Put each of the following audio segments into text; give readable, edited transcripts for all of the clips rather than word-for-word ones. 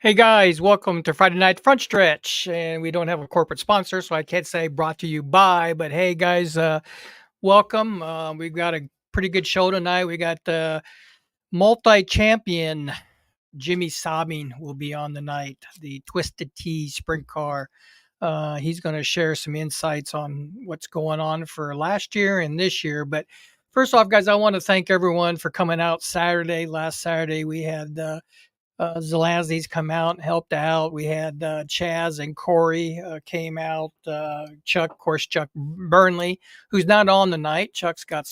Hey guys, welcome to Friday Night Front Stretch. And we don't have a corporate sponsor, so I can't say brought to you by. But hey guys, welcome. We've got a pretty good show tonight. We got the multi champion Jimmy Sobbing will be on the night, the Twisted Tea Sprint Car. He's going to share some insights on what's going on for last year and this year. But first off, guys, I want to thank everyone for coming out Saturday. Last Saturday, we had Zelazny's come out and helped out. We had Chaz and Corey came out. Chuck, of course, Chuck Burnley, who's not on the night. Chuck's got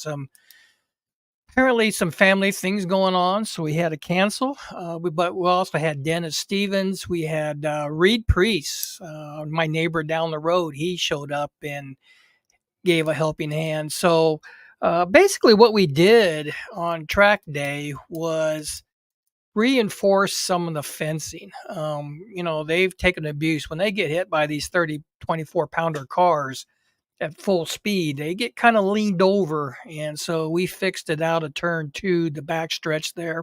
apparently some family things going on, so we had to cancel. But we also had Dennis Stevens. We had Reed Priest, my neighbor down the road. He showed up and gave a helping hand. So basically, what we did on track day was reinforce some of the fencing. They've taken abuse when they get hit by these 30, 24 pounder cars at full speed. They get kind of leaned over. And so we fixed it out of turn two, the back stretch there.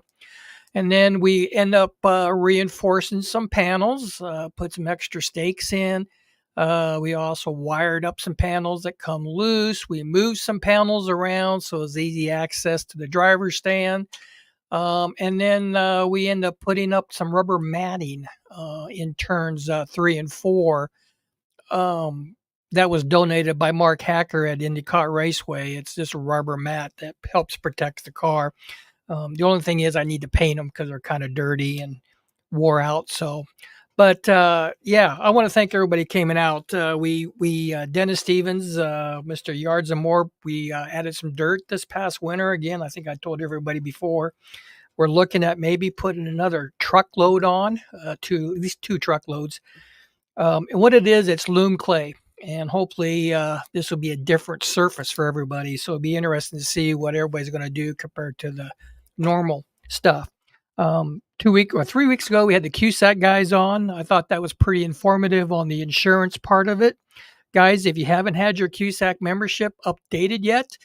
And then we end up reinforcing some panels, put some extra stakes in. We also wired up some panels that come loose. We moved some panels around so it's easy access to the driver's stand. And then we end up putting up some rubber matting in turns 3 and 4. That was donated by Mark Hacker at IndyCar Raceway. It's just a rubber mat that helps protect the car. The only thing is I need to paint them because they're kind of dirty and wore out. But I want to thank everybody coming out. We Dennis Stevens, Mr. Yards and More, we added some dirt this past winter. Again, I think I told everybody before. We're looking at maybe putting another truckload on, at least 2 truckloads. And what it is, it's loam clay. and hopefully this will be a different surface for everybody. So it'll be interesting to see what everybody's going to do compared to the normal stuff. 3 weeks ago, we had the QSAC guys on. I thought that was pretty informative on the insurance part of it. Guys, if you haven't had your QSAC membership updated yet,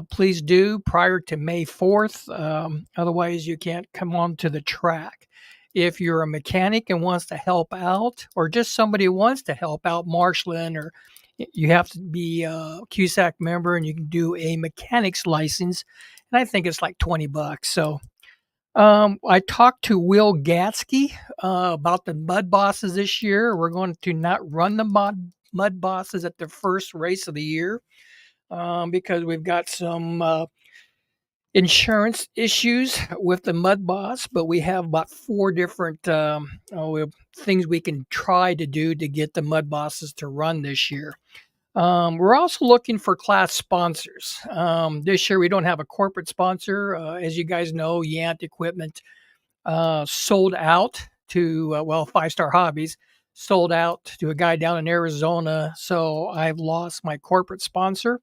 please do prior to May 4th. Otherwise, you can't come on to the track. If you're a mechanic and wants to help out, or just somebody who wants to help out, marshalling, or you have to be a QSAC member and you can do a mechanic's license. And I think it's like $20. So I talked to Will Gatsky about the Mud Bosses this year. We're going to not run the Mud Bosses at the first race of the year because we've got some insurance issues with the Mud Boss, but we have about 4 different things we can try to do to get the Mud Bosses to run this year. We're also looking for class sponsors. This year we don't have a corporate sponsor. As you guys know, Yant Equipment sold out to, 5 Star Hobbies, sold out to a guy down in Arizona. So I've lost my corporate sponsor.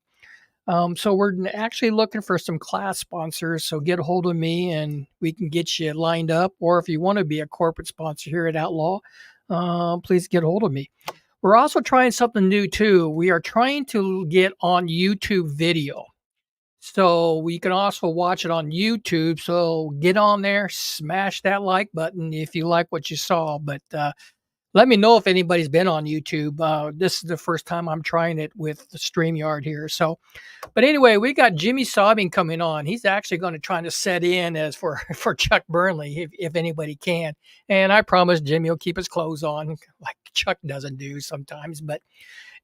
So we're actually looking for some class sponsors. So get a hold of me and we can get you lined up. Or if you want to be a corporate sponsor here at Outlaw, please get a hold of me. We're also trying something new too. We are trying to get on YouTube video. So we can also watch it on YouTube. So get on there, smash that like button if you like what you saw. But let me know if anybody's been on YouTube. This is the first time I'm trying it with the StreamYard here. So, but anyway, we got Jimmy Sobbing coming on. He's actually going to try to set in as for Chuck Burnley, if anybody can. And I promise Jimmy will keep his clothes on like Chuck doesn't do sometimes. But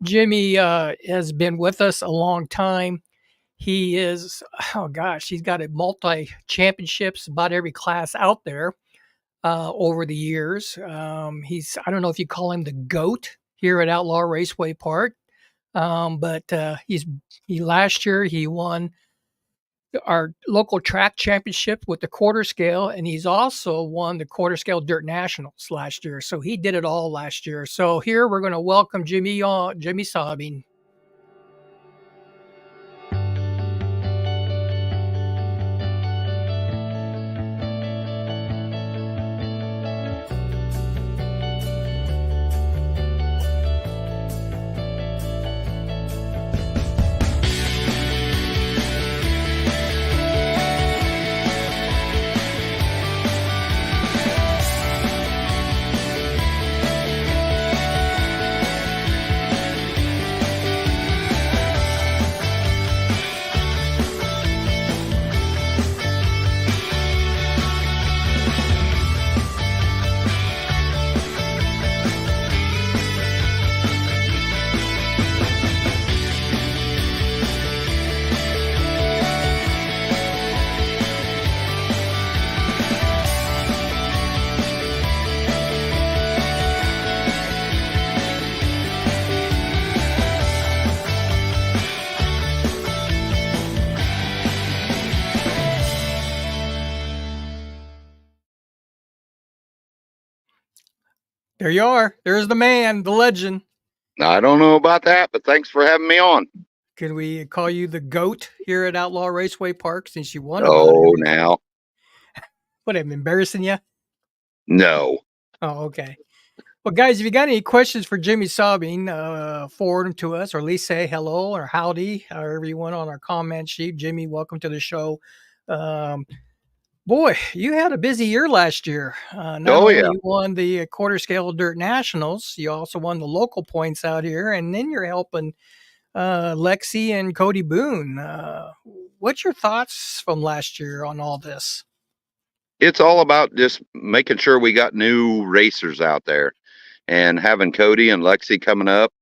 Jimmy has been with us a long time. He is, he's got a multi-championships, about every class out there. Over the years. I don't know if you call him the GOAT here at Outlaw Raceway Park, but last year he won our local track championship with the quarter scale, and he's also won the quarter scale dirt nationals last year. So he did it all last year. So here we're going to welcome Jimmy Sobbing. There you are. There's the man, the legend. I don't know about that, but thanks for having me on. Can we call you the GOAT here at Outlaw Raceway Park since you won? Oh, now. What, am I embarrassing you? No. Oh, okay. Well, guys, if you got any questions for Jimmy Sobbing, forward them to us, or at least say hello or howdy, however you want on our comment sheet. Jimmy, welcome to the show. Boy, you had a busy year last year. Not only you won the quarter scale dirt nationals, you also won the local points out here, and then you're helping Lexi and Cody Boone. What's your thoughts from last year on all this? It's all about just making sure we got new racers out there, and having Cody and Lexi coming up.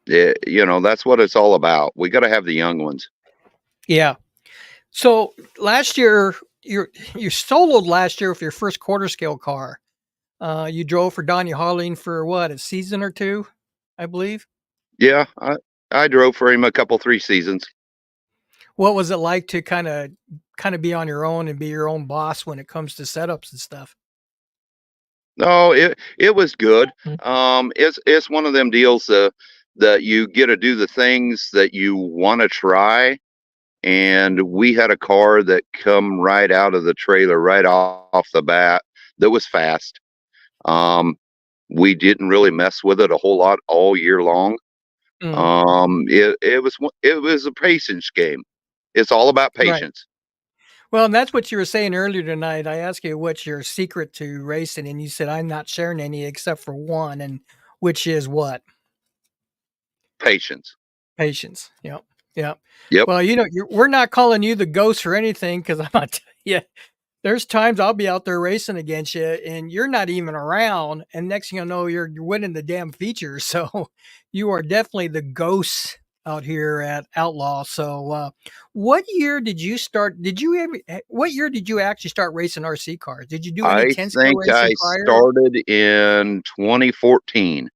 That's what it's all about. We got to have the young ones. Yeah. So last year, you soloed last year with your first quarter scale car. You drove for Donnie Harling for what, a season or two, I believe? Yeah, I drove for him 3 seasons. What was it like to kind of be on your own and be your own boss when it comes to setups and stuff? No, it was good. It's one of them deals. that you get to do the things that you want to try. And we had a car that come right out of the trailer, right off the bat, that was fast. Um, we didn't really mess with it a whole lot all year long. Mm, It was a patience game. It's all about right. patience. Well, and that's what you were saying earlier tonight. I asked you what's your secret to racing, and you said I'm not sharing any except for one, and which is what? Patience. Patience. Yep. Yep. Yep. Well, we're not calling you the ghost or anything because I'm not. Yeah, there's times I'll be out there racing against you and you're not even around. And next thing you know, you're winning the damn feature. So you are definitely the ghost out here at Outlaw. So, what year did you start? What year did you actually start racing RC cars? Did you do any I 10 scale think I racing prior? started in 2014.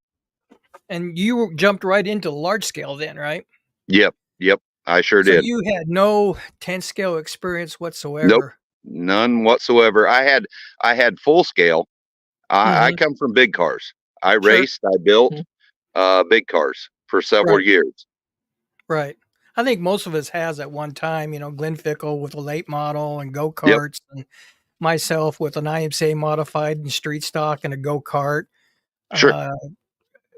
And you jumped right into large scale then, right? Yep. Yep. I sure So did. you had no 10 scale experience Nope. whatsoever. None whatsoever. I had full scale. I Hmm. come from big cars. I Sure. raced, I built big cars for several Right. years. Right. I think most of us has at one time, Glenn Fickle with a late model and Yep. go-karts, and myself with an IMCA modified and street stock and a go-kart. Sure. Uh,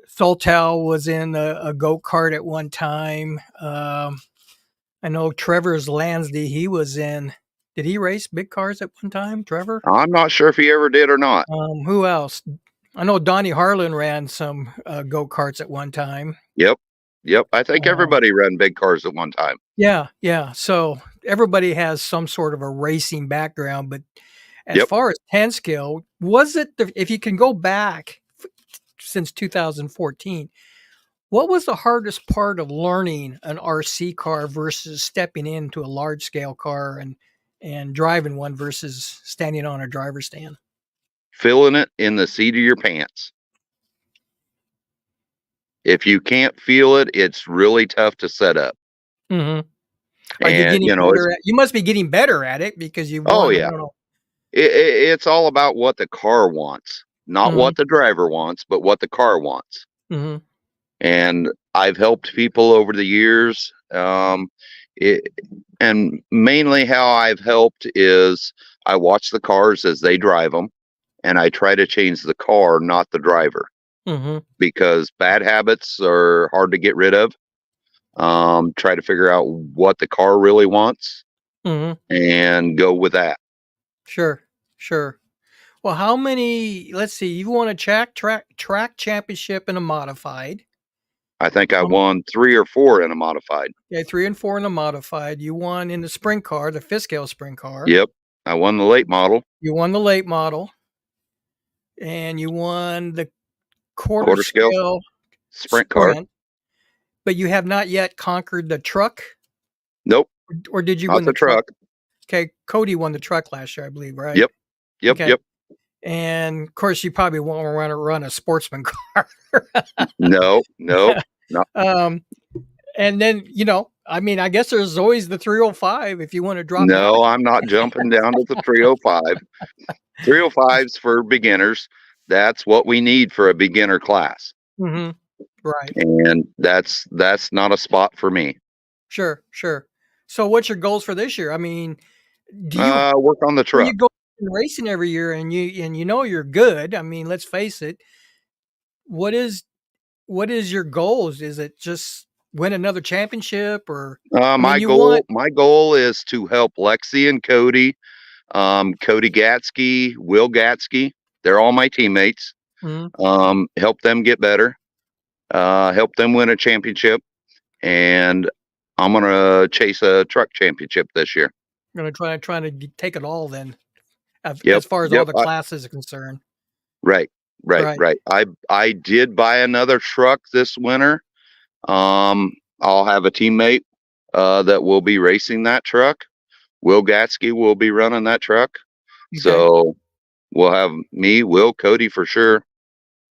Soltel was in a go-kart at one time. I know Trevor's Lansdy, he was in. Did he race big cars at one time, Trevor? I'm not sure if he ever did or not. Who else? I know Donnie Harlan ran some go-karts at one time. Yep. Yep. I think Um, everybody ran big cars at one time. yeah, yeah. So everybody has some sort of a racing background, but as Yep. far as 10 scale, was it if you can go back since 2014, what was the hardest part of learning an RC car versus stepping into a large scale car and driving one versus standing on a driver's stand? Feeling it in the seat of your pants. If you can't feel it, it's really tough to set up. Hmm. Are you And, getting better at? You must be getting better at it because you oh, won. I yeah. don't know. It's all about what the car wants, not Hmm. what the driver wants, but what the car wants. Hmm. And I've helped people over the years. It, and mainly how I've helped is I watch the cars as they drive them, and I try to change the car, not the driver, Hmm. because bad habits are hard to get rid of. Try to figure out what the car really wants Hmm. and go with that. Sure. Sure. Well, how many? Let's see. You won a track championship in a modified. I think I Um, won 3 or 4 in a modified. yeah, 3 and 4 in a modified. You won in the sprint car, the fifth scale sprint car. Yep. I won the late model, You won the late model, and you won the quarter quarter scale scale sprint car. sprint. But you have not yet conquered the truck, Nope. or did you Not win the the truck? truck. Okay, Cody won the truck last year, I believe, right? Yep. Yep. Okay, Yep. and of course, you probably won't want to run a sportsman car. No. No. No. um, And then, I mean, I guess there's always the 305 if you want to drop down. No, I'm not jumping down to the 305. 305's for beginners. That's what we need for a beginner class. Hmm. Right. And that's not a spot for me. Sure. Sure. So, what's your goals for this year? I mean, do you Work on the when you truck. go racing every year and you're good? I mean, let's face it. What is what is your goals? Is it just win another championship, or I mean, you want? My goal is to help Lexi and Cody, Cody Gatsky, Will Gatsky. They're all my teammates. Mhm. Help them get better, help them win a championship, and I'm gonna chase a truck championship this year. Gonna trying to take it all then, Yep, as far as all yep. the classes are concerned. Right, right, Right. right. I did buy another truck this winter. Um, I'll have a teammate that will be racing that truck. Will Gatsky will be running that truck. Okay. So we'll have me, Will, Cody for sure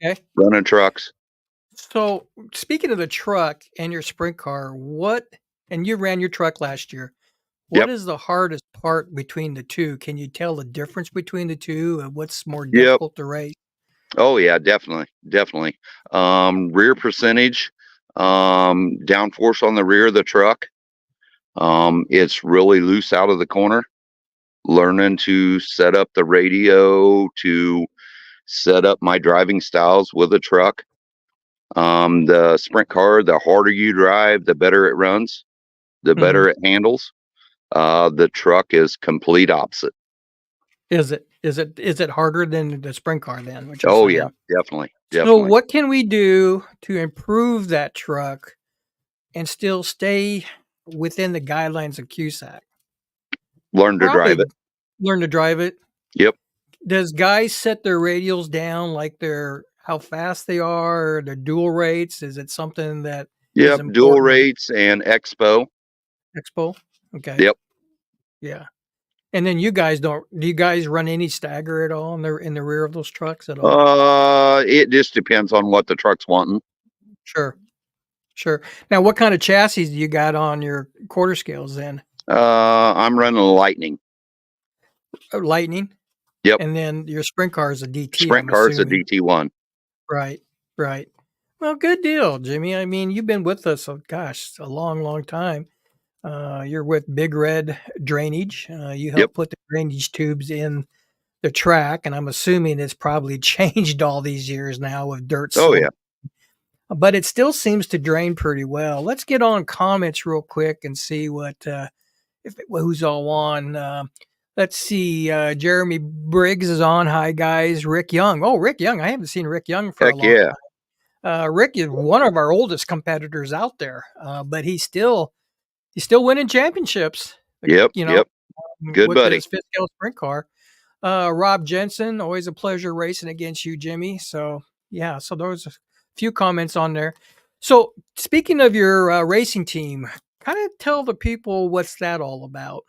Okay. running trucks. So, speaking of the truck and your sprint car, and you ran your truck last year, what Yep, is the hardest part between the two? Can you tell the difference between the two and what's more yep. difficult to race? Oh yeah, definitely, definitely. Rear percentage. downforce on the rear of the truck. It's really loose out of the corner. Learning to set up the radio, to set up my driving styles with a truck. The sprint car, the harder you drive, the better it runs, the Mhm. better it handles. The truck is complete opposite. Is it harder than the sprint car then, what you're Oh yeah, saying? definitely, So definitely. what can we do to improve that truck and still stay within the guidelines of CUSAC? Learn to drive Probably it. learn to drive it. Yep, Does guys set their radials down like their how fast they are, or their dual rates? Is it something that is yep. Dual important to rates and expo. Expo? Okay. Yep. Yeah. And then you guys don't do you guys run any stagger at all in the rear of those trucks at all? It just depends on what the truck's wanting. Sure. Sure. Now what kind of chassis do you got on your quarter scales then? I'm running a Lightning. Lightning? Yep. And then your sprint car is a DT, Sprint I'm car's a assuming. DT1. Right. Right. Well, good deal, Jimmy. I mean, you've been with us, gosh, a long, long time. You're with Big Red Drainage. You Yep. helped put the drainage tubes in the track, and I'm assuming it's probably changed all these years now with dirt Oh yeah. slope, but it still seems to drain pretty well. Let's get on comments real quick and see what if who's all on. Let's see. Jeremy Briggs is on. Hi guys. Rick Young. Oh, Rick Young. I haven't seen Rick Young for a Heck long yeah. time. Rick is one of our oldest competitors out there, but he's still winning championships. Yep. You know, Yep. Good with buddy. his fifth scale sprint car. Rob Jensen, always a pleasure racing against you, Jimmy. So yeah, so there's a few comments on there. So speaking of your racing team, kind of tell the people what's that all about.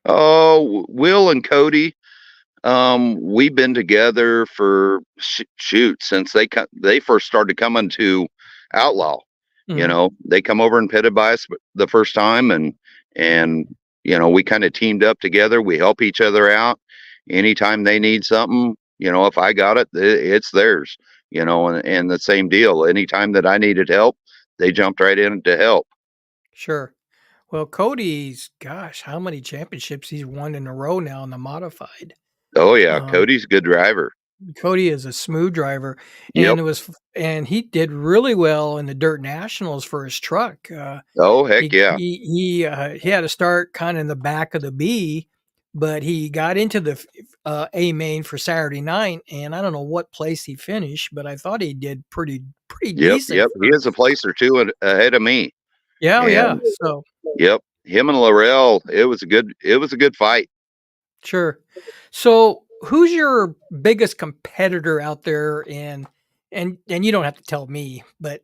Oh, Will and Cody. We've been together for shoot since they first started coming to Outlaw. Hmm. They come over and pitted by us the first time, and we kind of teamed up together. We help each other out anytime they need something. If I got it, it's theirs. And the same deal. Anytime that I needed help, they jumped right in to help. Sure. Well, Cody's, gosh, how many championships he's won in a row now in the modified. Oh yeah, Um, Cody's a good driver. Cody is a smooth driver, Yep. and he did really well in the dirt nationals for his truck. Oh heck He yeah. he had to start kinda in the back of the B, but he got into the A main for Saturday night, and I don't know what place he finished, but I thought he did pretty Yep. decent Yep. He for is a place or two ahead of me. yeah, oh, yeah, And so yep, him and Laurel, it was a good fight. sure. So, who's your biggest competitor out there and you don't have to tell me, but,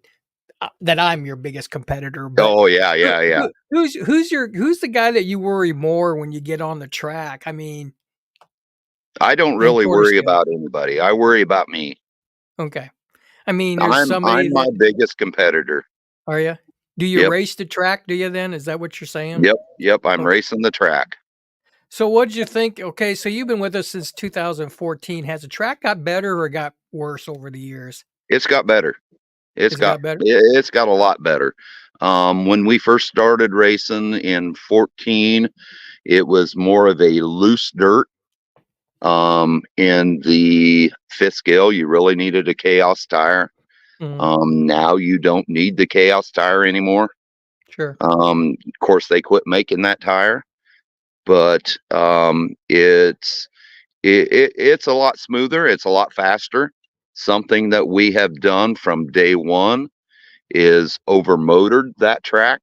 that I'm your biggest competitor, but Oh yeah, yeah, yeah. who's the guy that you worry more when you get on the track? I mean, I don't in really quarter worry scale. about anybody. I worry about me. Okay. I mean, there's I'm somebody my that biggest competitor. are you? Do you Yep, race the track, do you then? Is that what you're saying? yep, yep. I'm Okay. racing the track. So what did you think? Okay, so you've been with us since 2014. Has the track got better or got worse over the years? It's got better. It's Has it got got better? it's got a lot better. When we first started racing in 14, it was more of a loose dirt. In the fifth scale, you really needed a chaos tire. Mhm. Now you don't need the chaos tire anymore. Sure. Of course, they quit making that tire, but it's a lot smoother. It's a lot faster. Something that we have done from day one is overmotored that track.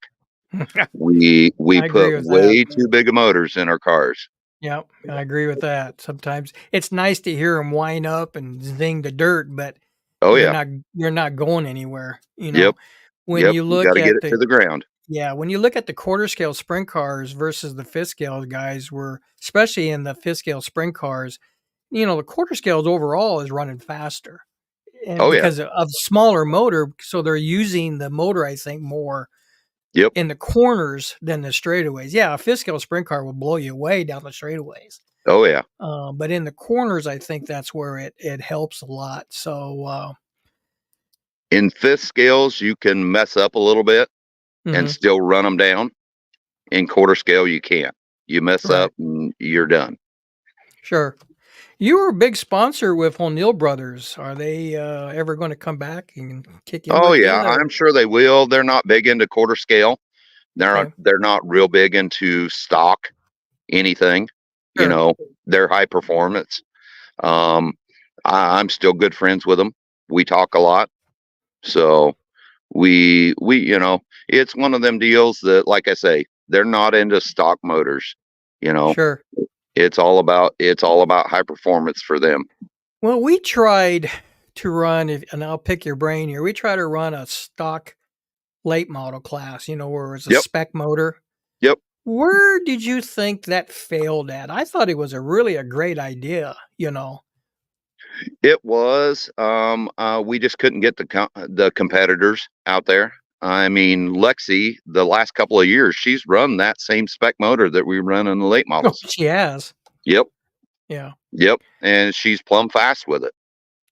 We I agree put with that. way too big of motors in our cars. Yeah, I agree with that. Sometimes it's nice to hear them whine up and zing the dirt, but Oh you're yeah, not you're not going anywhere. yep, When yep. you You got look to get at it to the ground. when you look at the quarter scale sprint cars versus the fifth scale guys, were especially in the fifth scale sprint cars, the quarter scales overall is running faster, and Oh yeah, because of smaller motor, so they're using the motor, I think, more yep. in the corners than the straightaways. Yeah, a fifth scale sprint car will blow you away down the straightaways. Oh yeah. But in the corners, I think that's where it helps a lot. So In fifth scales, you can mess up a little bit and Hmm. still run them down. In quarter scale, you can't. You mess Right. up and you're done. Sure. You were a big sponsor with O'Neill Brothers. Are they ever going to come back and kick in Oh with you? yeah, I'm sure they will. They're not big into quarter scale. Okay. They're not real big into stock anything. You Sure. know, they're high performance. Um, I'm still good friends with them. We talk a lot. So it's one of them deals that, like I say, they're not into stock motors. You know, Sure. it's all about high performance for them. Well, we tried to run, and I'll pick your brain here. We tried to run a stock late model class, where it's a Yep, spec motor. yep. Where did you think that failed at? I thought it was a great idea. It was. We just couldn't get the competitors out there. I mean, Lexi, the last couple of years, she's run that same spec motor that we run in the late Oh, models. she has. Yep, Yeah. yep, and she's plumb fast with it.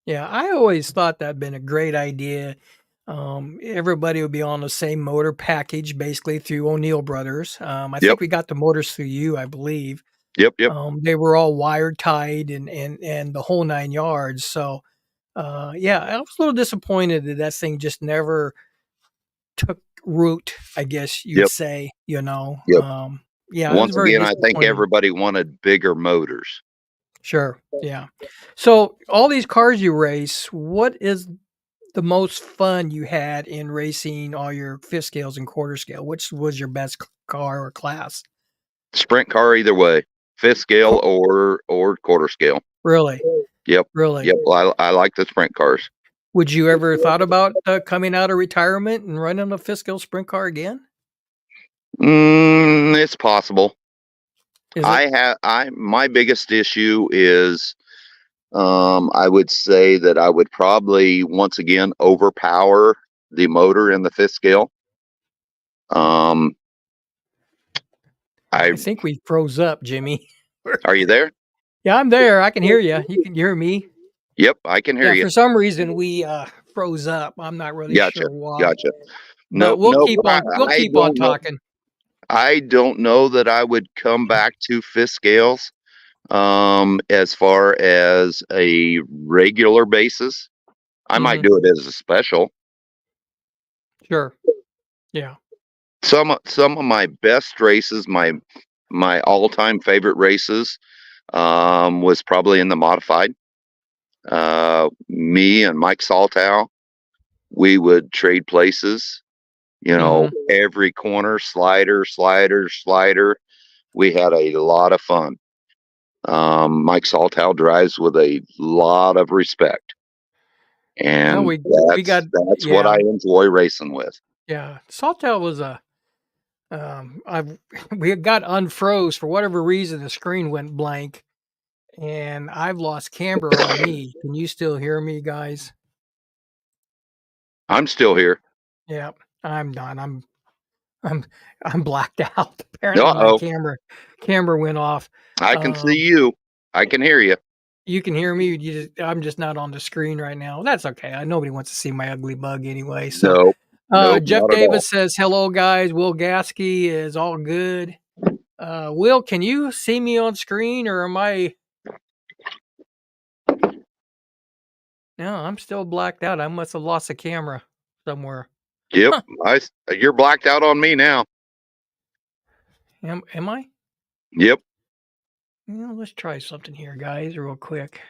Yeah. I always thought that'd been a great idea. Everybody would be on the same motor package basically through O'Neill Brothers. I Yep, think we got the motors through you, I believe. yep, yep, They were all wired tied and the whole nine yards. So yeah, I was a little disappointed that thing just never took root, I guess you'd yep, say. yep. Yeah, it was Once very again, I think disappointing. everybody wanted bigger motors. Sure. Yeah. So all these cars you race, what is the most fun you had in racing all your fifth scales and quarter scale? Which was your best car or class? Sprint car either way, fifth scale Qu- or quarter scale. Really? Yep, Really? yep. I like the sprint cars. Would you ever thought about coming out of retirement and running a fifth scale sprint car again? It's possible. Is it? My biggest issue is, I would say that I would probably once again overpower the motor in the fifth scale. Um, I I think we froze up, Jimmy. Are you there? Yeah, I'm there. I can hear you. You can hear me. Yep, I can hear Yeah, you. for some reason we froze up. I'm not really Gotcha, sure why. gotcha. But Nope, nope. we'll I keep on don't know. talking. I don't know that I would come back to fifth scales. As far as a regular basis, I might Mhm. do it as a special. Sure. Yeah. Some of my best races, my all time favorite races, was probably in the modified. Me and Mike Saltow, we would trade places. Mhm. Every corner, slider, slider, slider. We had a lot of fun. Mike Saltow drives with a lot of respect, Yeah, and we got that's what I yeah, enjoy racing with. yeah. Saltel was a I've we got unfroze for whatever reason the screen went blank and I've lost camber on me. Can you still hear me, guys? I'm still here. Yeah, I'm done. I'm I'm blacked out. Apparently Uh my oh, camera went off. I can see Um you. I can hear you. You can hear me. I'm just not on the screen right now. That's okay. Nobody wants to see my ugly bug anyway. So, Nope, nope, Jeff not at all. Davis says, "Hello, guys. Will Gasky is all good." Will, can you see me on screen, or am I? No, I'm still blacked out. I must have lost a camera somewhere. Yep, Huh? you're blacked out on me now. Am I? Yep, Let's try something here, guys, real quick.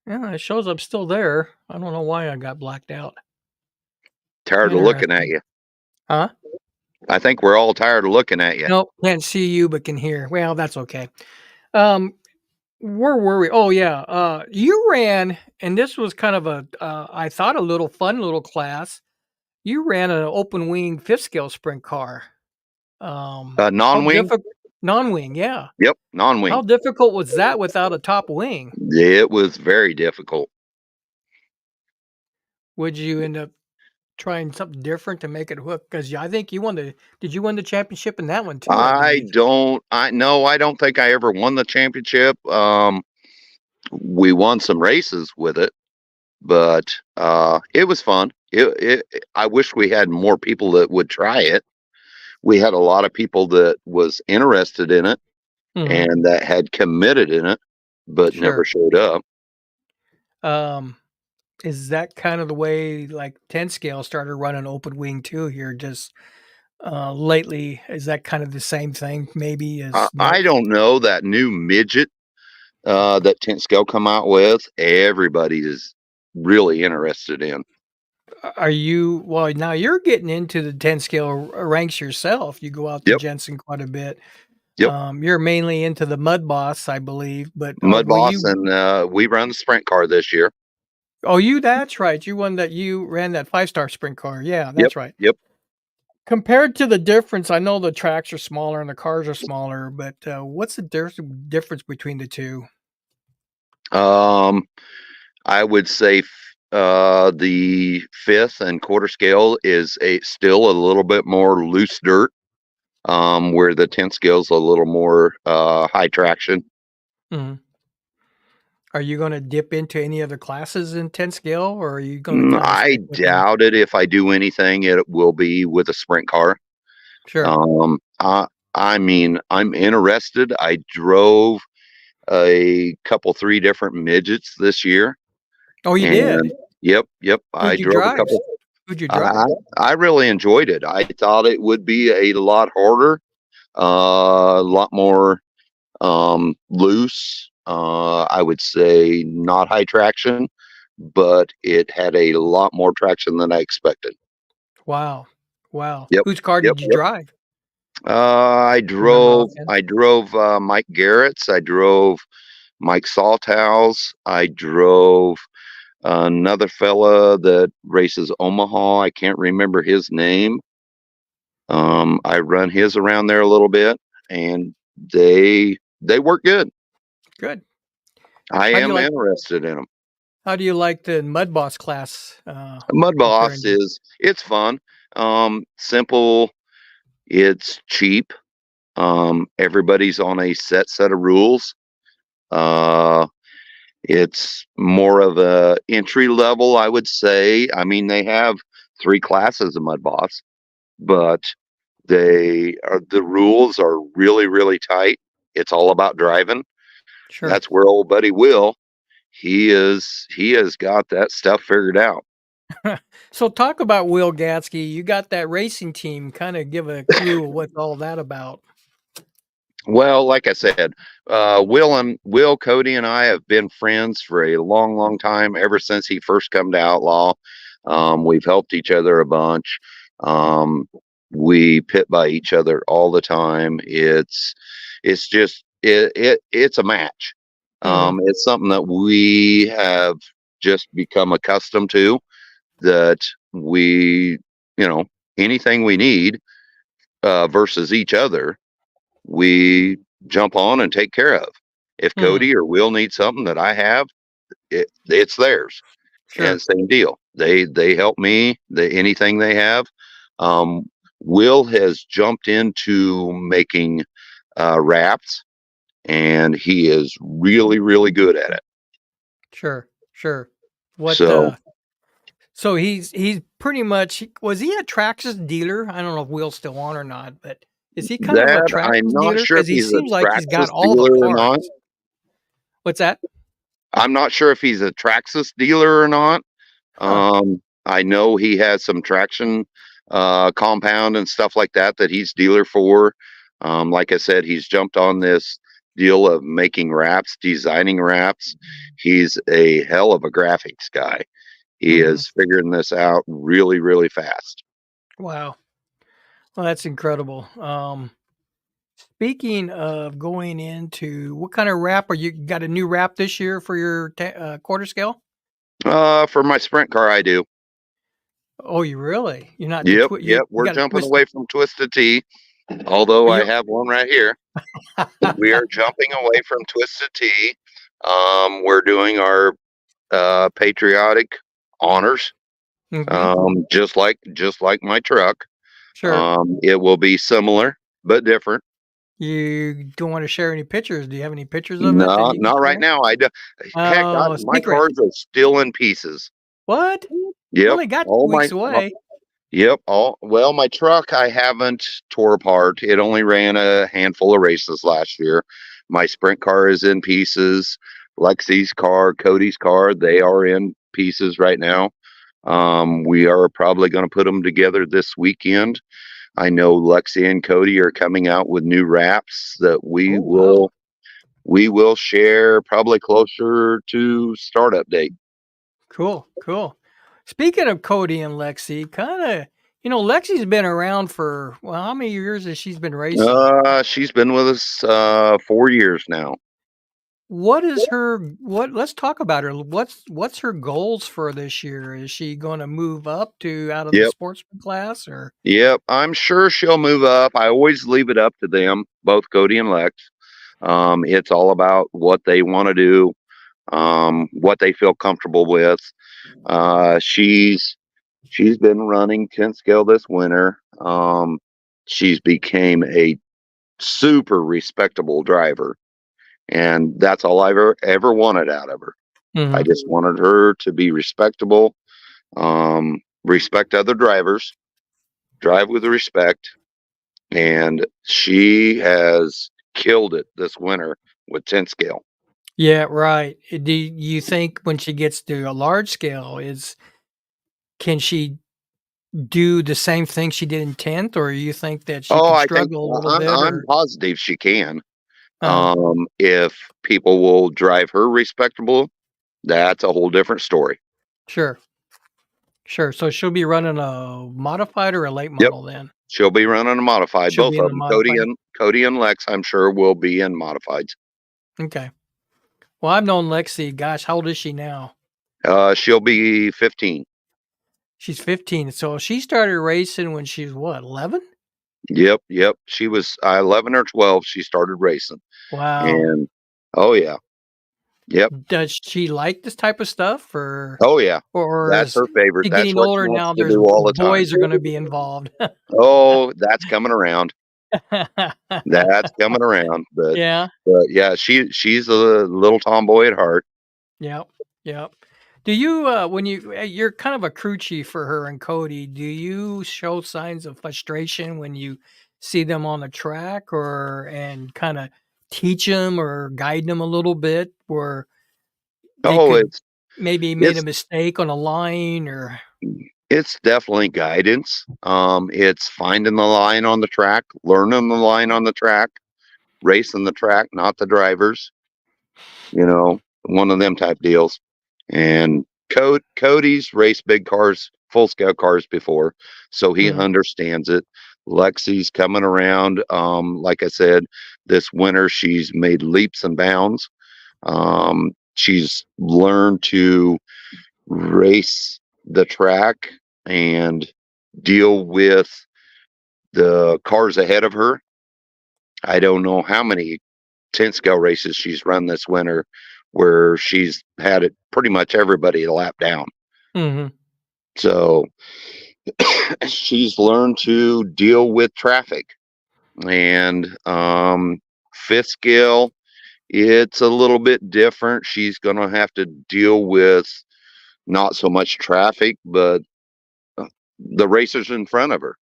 Yeah, it shows I'm still there. I don't know why I got blacked out. tired of looking at Interesting. you. Huh? I think we're all tired of looking at you. Nope, can't see you, but can hear. Well, that's okay. Um, Where were we? Oh yeah, you ran, and this was kind of I thought a little fun little class. You ran an open wing fifth scale sprint car. How Non-wing. difficult? Non-wing, yeah. Yep, How non-wing. difficult was that without a top wing? It was very difficult. Would you end up trying something different to make it hook? Because I think you won the. Did you win the championship in that one too? I I believe. don't. I no. I don't think I ever won the championship. We won some races with it. but it was fun. I wish we had more people that would try it. We had a lot of people that was interested in it Hmm. and that had committed in it, but never Sure. showed up. Um, is that kind of the way like 10 scale started running open wing too here just lately? Is that kind of the same thing maybe as no? I don't know that new midget that Tent Scale come out with. Everybody is really interested in. Are you well now you're getting into the 10 scale ranks yourself. You go out to Yep, Jensen quite a bit. yep. You're mainly into the mud boss, I believe, but Mud were Boss, you and we run the sprint car this year. oh you that's right. You ran that 5-star sprint car. Yeah, Yep, that's right. yep. Compared to the difference, I know the tracks are smaller and the cars are smaller, but what's the difference between the two? Um, I would say the fifth and quarter scale is a still a little bit more loose dirt, where the 10th scale is a little more high traction. Mhm. Are you gonna dip into any other classes in 10 scale, or are you gonna kinda I stick within doubt it. If I do anything, it will be with a sprint car. Sure. Um, I, I mean, I'm interested. I drove a couple, three different midgets this year, Oh, you and did? yep, yep. I Who'd you drove a drive? couple. Who'd you I drive? I really enjoyed it. I thought it would be a lot harder, a lot more loose. I would say not high traction, but it had a lot more traction than I expected. Wow. Wow. Yep, Whose car yep, did you yep. drive? I Remember drove. offhand? I drove Mike Garrett's. I drove Mike Saltow's. I drove another fella that races Omaha. I can't remember his name. I run his around there a little bit, and they work good. Good. I How do you am like interested in them. how do you like the Mud Boss class, Mud comparing Boss to is it's fun, simple. It's cheap. Everybody's on a set of rules. Uh, it's more of a entry level, I would say. I mean, they have three classes of Mud Boss, but the rules are really really tight. It's all about driving. Sure. That's where old buddy Will, he has got that stuff figured out. So talk about Will Gatsky. You got that racing team, kinda give a clue of what's all that about. Well, like I said, Will, Cody, and I have been friends for a long, long time. Ever since he first come to Outlaw, we've helped each other a bunch. Um, we pit by each other all the time. It's just it's a match. Mhm. It's something that we have just become accustomed to. That we, you know, anything we need versus each other we jump on and take care of. If Mhm. Cody or Will need something that I have, it's theirs. And Sure. same deal. They help me. Anything they have. Um, Will has jumped into making wraps, and he is really really good at it. Sure. Sure. What, So so he's pretty much was he a Traxxas dealer? I don't know if Will's still on or not, but is he kind of a that I'm Traxxas not dealer? sure if Because he he's a seems like he's got Traxxas all the dealer or not. parts. What's that? I'm not sure if he's a Traxxas dealer or not. Huh. I know he has some traction compound and stuff like that that he's dealer for. Like I said, he's jumped on this deal of making wraps, designing wraps. He's a hell of a graphics guy. He Mhm. is figuring this out really, really fast. Wow. Well, that's incredible. Speaking of going into what kind of wrap are you got a new wrap this year for your quarter scale? For my sprint car, I do. Oh, you really? You're not the Yep, you yep. you We're got a jumping twisted away from Twisted Tea, although are I you have one right here. We are jumping away from Twisted Tea. We're doing our patriotic honors, Mhm. just like my truck. Sure. It will be similar but different. You don't want to share any pictures. Do you have any pictures of it that No, you can not right share? now. I do. Heck, Oh, my secret. cars are still in pieces. What? You Yep. only got 2 All weeks away. yep. Well, my truck I haven't tore apart. It only ran a handful of races last year. My sprint car is in pieces. Lexi's car, Cody's car, they are in pieces right now. We are probably going to put them together this weekend. I know Lexi and Cody are coming out with new wraps that Oh, wow. we will share probably closer to startup date. Cool, cool. Speaking of Cody and Lexi, kinda Lexi's been around for well, how many years has she's been racing? She's been with us 4 years now. What is her what let's talk about her. What's her goals for this year? Is she gonna move up to out of the Yep. sportsman class or Yep. I'm sure she'll move up. I always leave it up to them, both Cody and Lex. It's all about what they want to do, what they feel comfortable with. She's been running 10 scale this winter. She's became a super respectable driver, and that's all I've ever wanted out of her. I Mhm. just wanted her to be respectable, respect other drivers, drive with respect, and she has killed it this winter with 10 scale. Yeah, right. Do you think when she gets to a large scale is can she do the same thing she did in 10th or you think that she Oh, could I think struggle a little bit I'm or positive she can. uh If people will drive her respectable, that's a whole different story. sure. Sure. So she'll be running a modified or a late Yep. model then? She'll be running a modified, She'll both be in of the them. modified. Cody and Lex, I'm sure will be in modifieds. Okay. Well, I've known Lexi, gosh, how old is she now? She'll be 15. She's 15. So she started racing when she was what, 11? Yep, yep. She was 11 or 12. She started racing, Wow. and oh yeah, yep, Does she like this type of stuff oh yeah. or That's is her favorite. she That's getting what she older wants now? to There's do all the time. boys are going to be involved. Oh, that's coming around. That's coming around. Yeah. But yeah, she's a little tomboy at heart. Yep. Yep. Do you when you're kind of a crew chief for her and Cody, do you show signs of frustration when you see them on the track or and kind of teach them or guide them a little bit where they Oh, could maybe made a it's mistake on a line or it's definitely guidance. It's finding the line on the track, learning the line on the track, racing the track, not the drivers. One of them type deals. And Cody's raced big cars, full scale cars before, so he Mhm. understands it. Lexi's coming around. Like I said, this winter she's made leaps and bounds. She's learned to race the track and deal with the cars ahead of her. I don't know how many 10 scale races she's run this winter where she's had it pretty much everybody lap down. Mhm. So she's learned to deal with traffic. And fifth scale, it's a little bit different. She's going to have to deal with not so much traffic, but the racers in front of her.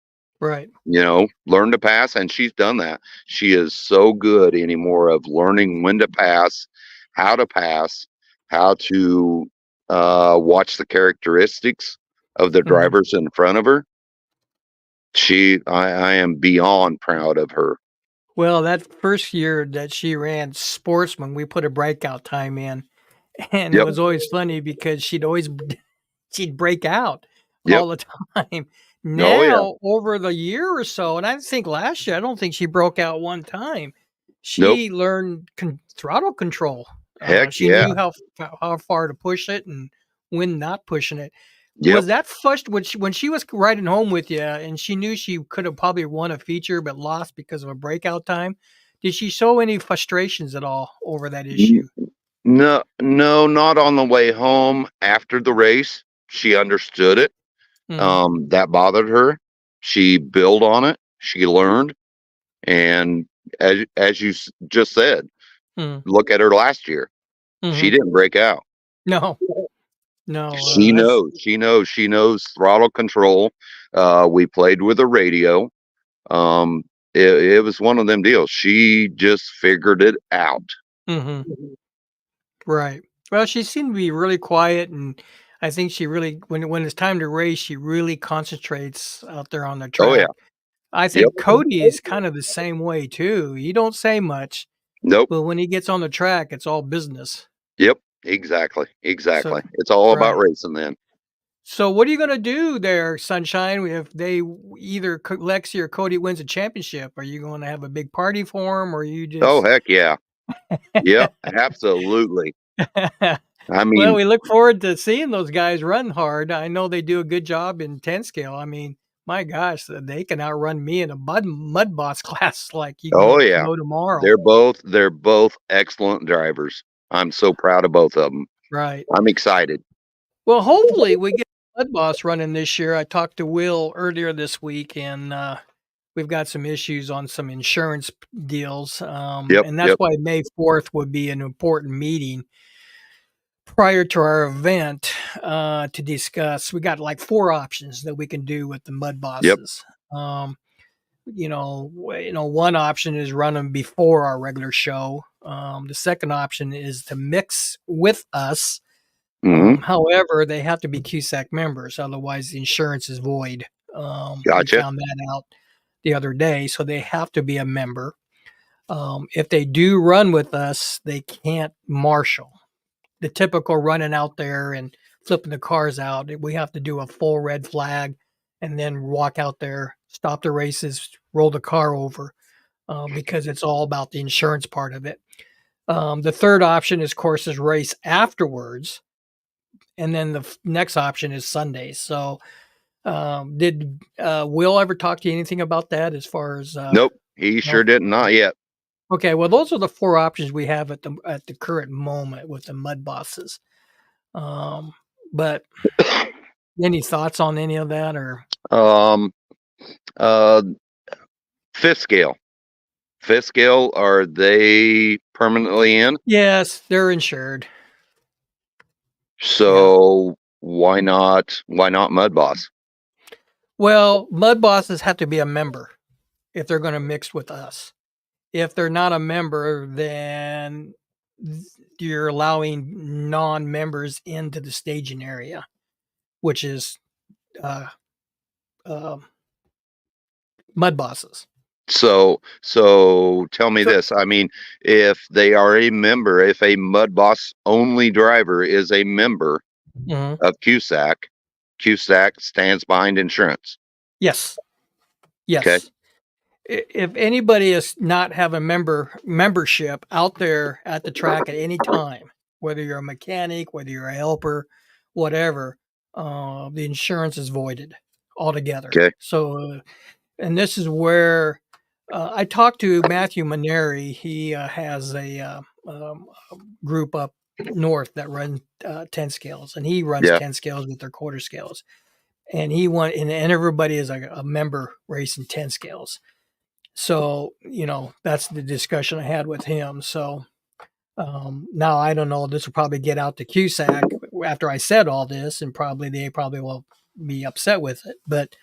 Right. Learn to pass, and she's done that. She is so good anymore of learning when to pass, how to watch the characteristics of the Mhm. drivers in front of her. I am beyond proud of her. Well, that first year that she ran sportsman, we put a breakout time in, and it Yep, was always funny because she'd break out yep. all the time. Oh yeah, Now, over the year or so, and I think last year, I don't think she broke out one time. nope. She learned throttle control. Heck She yeah, knew how far to push it and when not pushing it. yep. Was that first when she was riding home with you, and she knew she could have probably won a feature but lost because of a breakout time? Did she show any frustrations at all over that N- issue? No, no, not on the way home after the race. She understood it. Mhm. That bothered her. She built on it. She learned, and as you just said, Mm, look at her last year. She mhm. didn't break out. No, no, She that's knows. She knows throttle control. We played with a radio. Um, it was one of them deals. She just figured it out. mhm, right. Well, she seemed to be really quiet, and I think she really when it's time to race, she really concentrates out there on the Oh yeah. track. I Yep. think Cody is kind of the same way too. He don't say much, Nope. but when he gets on the track, it's all business. Yep. Exactly. So Exactly. It's all about right. racing then. So what are you gonna do there, Sunshine, if either Lexi or Cody wins a championship? Are you gonna have a big party for him, or you Oh just heck yeah. Yep. Absolutely. I Well, mean, we look forward to seeing those guys run hard. I know they do a good job in 10 scale. I mean, my gosh, they can outrun me in a mud boss class like you oh know yeah. no tomorrow. They're both excellent drivers. I'm so proud of both of them. Right. I'm excited. Well, hopefully we get mud boss running this year. I talked to Will earlier this week, and we've got some issues on some insurance deals, Yep. and that's Yep. why May 4th would be an important meeting prior to our event to discuss. We got like four options that we can do with the mud Yep. bosses. One option is run them before our regular show. The second option is to mix with us. Hmm. However, they have to be QSAC members, otherwise the insurance is void. We Gotcha. found that out the other day, so they have to be a member. If they do run with us, they can't marshal the typical running out there and flipping the cars out. We have to do a full red flag and then walk out there, stop the races, roll the car over because it's all about the insurance part of it. The third option is courses race afterwards. And then the next option is Sundays. So, did Will ever talk to you anything about that as far as Nope. He no? sure didn't. Not yet. Okay, well, those are the four options we have at the current moment with the mud bosses. Um, but any thoughts on any of that or Um. Uh. Fifth scale. Fifth scale. Are they permanently in? Yes, they're insured. Yeah. So why not? Why not Mud Boss? Well, mud bosses have to be a member if they're going to mix with us. If they're not a member, then you're allowing non-members into the staging area, which is uh, uh, mud bosses. So tell me So, this. I mean, if they are a member, if a Mud Boss only driver is a member mhm. of CUSAC, CUSAC stands behind insurance. Yes, Okay. yes. If anybody is not have a membership out there at the track at any time, whether you're a mechanic, whether you're a helper, whatever, the insurance is voided altogether. Okay. So, and this is where I talked to Matthew Maneri. He has a group up north that runs 10 scales, and he runs Yeah. 10 scales with their quarter scales. And he and everybody is a member racing 10 scales. So, that's the discussion I had with him. So now I don't know. This will probably get out to CUSAC after I said all this, and they probably will be upset with it. But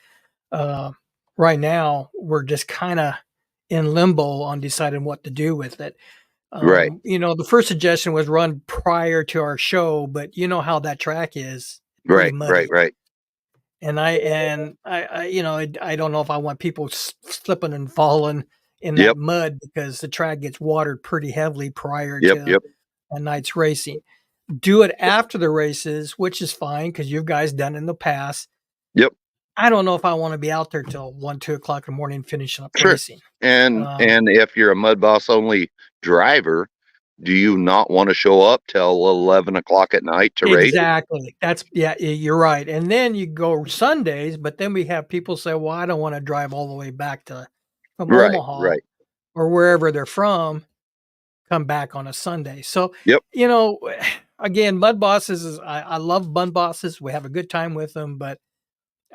uh, right now, we're just kind of in limbo on deciding what to do with it. Right. The first suggestion was run prior to our show, but you know how that track is pretty Right. Right. muddy. Right. I don't know if I want people slipping and falling in that Yep. mud because the track gets watered pretty heavily prior Yep. to Yep. a night's racing. Do it after the races, which is fine because you guys done in the past. Yep. I don't know if I want to be out there till 1, 2 o'clock in the morning finishing up Sure. racing. And Um, and if you're a Mud Boss only driver, do you not want to show up till 11 o'clock at night to race? exactly. You're right. And then you go Sundays, but then we have people say, "Well, I don't want to drive all the way back to from Right. Omaha Right. or wherever they're from." Come back on a Sunday. So, Yep. you know, again, mud bosses I love mud bosses. We have a good time with them, but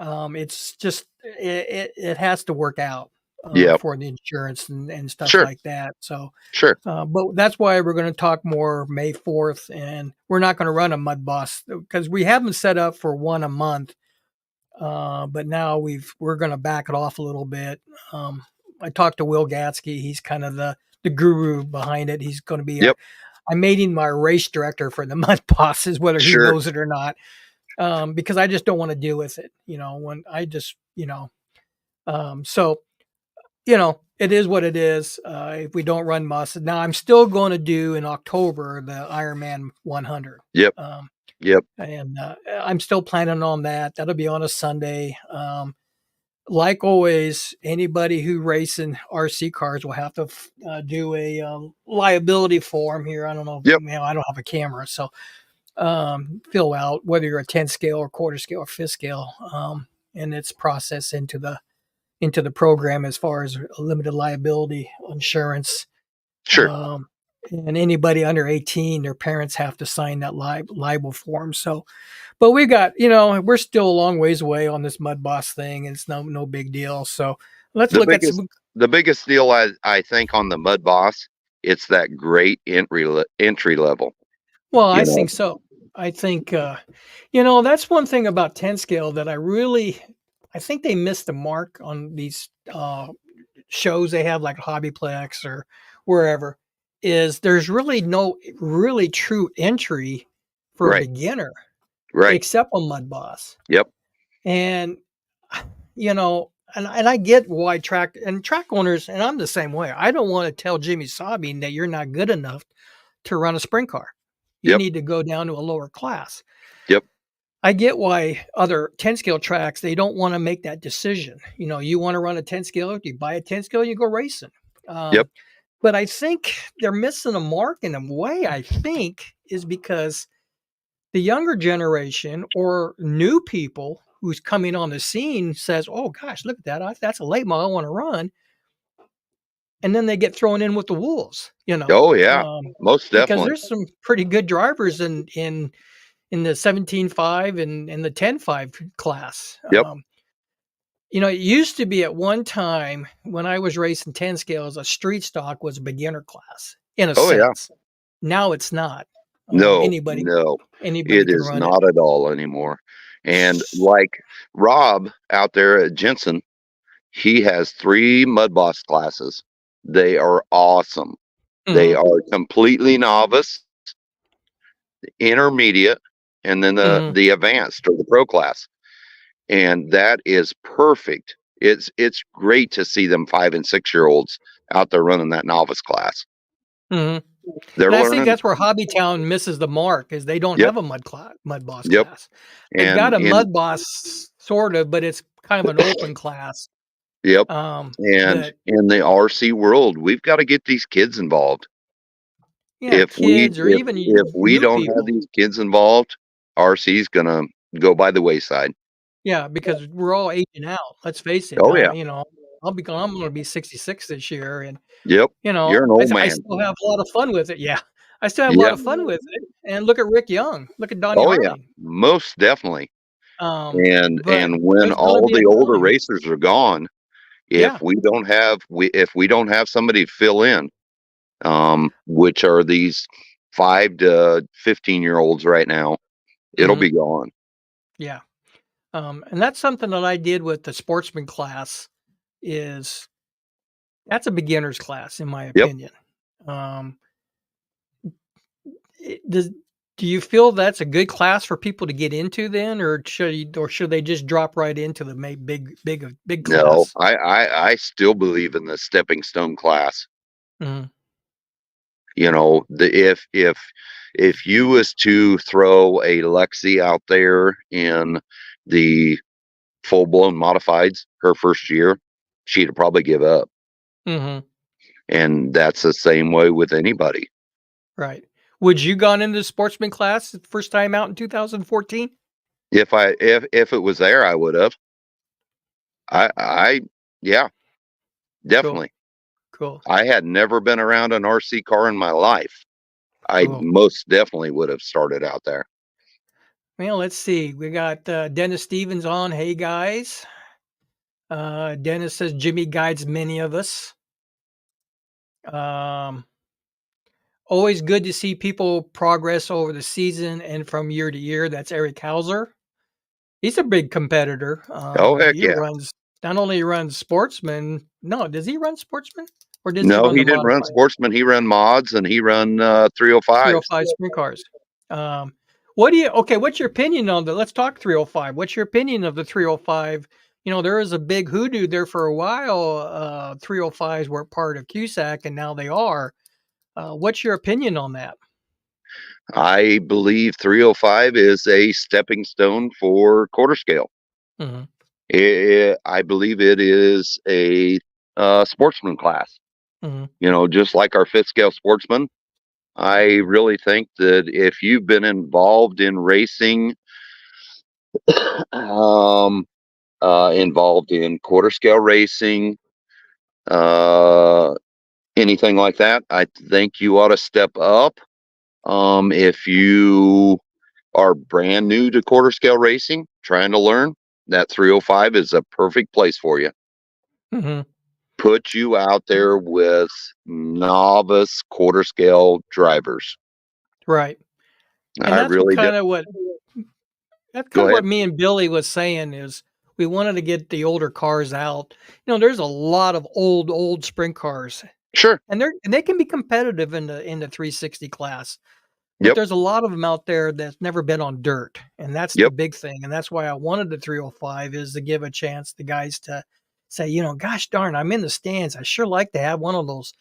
it's just it has to work out. Yep. for the insurance and stuff Sure. like that. So, Sure. but that's why we're going to talk more May 4th, and we're not going to run a mud boss because we have them set up for one a month. But now we're going to back it off a little bit. I talked to Will Gatsky. He's kind of the guru behind it. He's going to be Yep. I made him my race director for the mud bosses, whether he Sure. knows it or not. Because I just don't want to deal with it. When I just, so, it is what it is. If we don't run must now, I'm still going to do in October, the Ironman 100. Yep. Um, Yep. and I'm still planning on that. That'll be on a Sunday. Like always, anybody who racing RC cars will have to do a liability form here. I don't know, Yep. I don't have a camera, so fill out whether you're a 10 scale or quarter scale or fifth scale, and it's processed into the program as far as limited liability insurance. Sure. Um, and anybody under 18, their parents have to sign that libel form. So, but we got, we're still a long ways away on this mud boss thing. And it's no big deal. So let's The look at biggest some. the biggest deal I think on the Mud Boss, it's that great entry level. Well, I You know. think so. I think, that's one thing about 10 scale that I think they missed the mark on these shows they have like Hobbyplex or wherever, is there's really no really true entry for a Right. beginner Right. except a mud boss. Yep. And and I get why track owners, and I'm the same way. I don't want to tell Jimmy Sobbing that you're not good enough to run a sprint car. You Yep. need to go down to a lower class. Yep. I get why other 10 scale tracks, they don't want to make that decision. You want to run a 10 scale, you buy a 10 scale, you go racing. Yep. But I think they're missing a mark in a way, I think, is because the younger generation or new people who's coming on the scene says, "Oh gosh, look at that! That's a late model I want to run," and then they get thrown in with the wolves. Oh yeah. Most Because definitely. there's some pretty good drivers in the 17.5 and the 10.5 class. Yep. It used to be at one time when I was racing 10 scales, a street stock was a beginner class in a Oh yeah. sense. Now it's not. No, Anybody no, anybody it can is run it. not at all anymore. And like Rob out there at Jensen, he has 3 Mud Boss classes. They are awesome. They Hmm. are completely novice, intermediate, and then the Hmm. the advanced or the pro class. And that is perfect. It's great to see them 5 and 6 year olds out there running that novice class. Hmm. They're And I think learning. that's where Hobbytown misses the mark is they don't Yep. have a mud boss Yep. class. They've got And a in mud boss sort of, but it's kind of an open class. Yep. And That in the RC world, we've got to get these kids involved. yeah, If we kids or if even if we new don't have people. these kids involved, RC's gonna go by the wayside. Yeah, because we're all aging out. Let's face it. Oh yeah. I'm going to be 66 this year, and Yep. You're an old I man. still have a lot of fun with it. Yeah, I still have a lot Yeah. of fun with it. And look at Rick Young. Look at Donnie Oh yeah. Harley. Most definitely. And But and when there's going to all be a the older time. racers are gone, Yeah. if we don't have somebody to fill in, which are these 5 to 15 year olds right now, it'll Hmm. be gone. Yeah. And that's something that I did with the sportsman class. Is That's a beginner's class, in my Yep. opinion. Um, does do you feel that's a good class for people to get into then, or should they just drop right into the big No, class? I still believe in the stepping stone class. Mhm. You know, if you was to throw a Lexi out there in the full blown modifieds her first year, she'd probably give up. Mhm. And that's the same way with anybody. Right. Would you gone into the sportsman class the first time out in 2014? If it was there, I would have. I yeah, Cool. definitely. Cool. I had never been around an RC car in my life. I Cool. most definitely would have started out there. Well, let's see. We got Dennis Stevens on. Hey guys. Dennis says Jimmy guides many of us. Um, Always good to see people progress over the season and from year to year. That's Eric Hauser. He's a big competitor. Oh, heck He yeah. runs not only runs Sportsman. No, does he run Sportsman or does he No, run he the didn't run modified Sportsman. He run mods and he run 305s. 305 sprint cars? Um, what do you? Okay, what's your opinion on the? Let's talk 305. What's your opinion of the 305? There was a big hoodoo there for a while. 305s were part of CUSAC, and now they are. What's your opinion on that? I believe 305 is a stepping stone for quarter scale. Hmm. I believe it is a sportsman class. Hmm. Just like our fifth scale sportsman. I really think that if you've been involved in racing, um, involved in quarter scale racing, uh, anything like that, I think you ought to step up. If you are brand new to quarter scale racing, trying to learn, that 305 is a perfect place for you. Hmm. Put you out there with novice quarter scale drivers. Right, and I really do. that's kind Go of what ahead. me and Billy was saying is we wanted to get the older cars out. There's a lot of old sprint cars, Sure. and they can be competitive in the 360 class. But Yep. there's a lot of them out there that's never been on dirt, and that's the Yep. big thing, and that's why I wanted the 305 is to give a chance to guys to say, "Gosh darn, I'm in the stands. I sure like to have one of those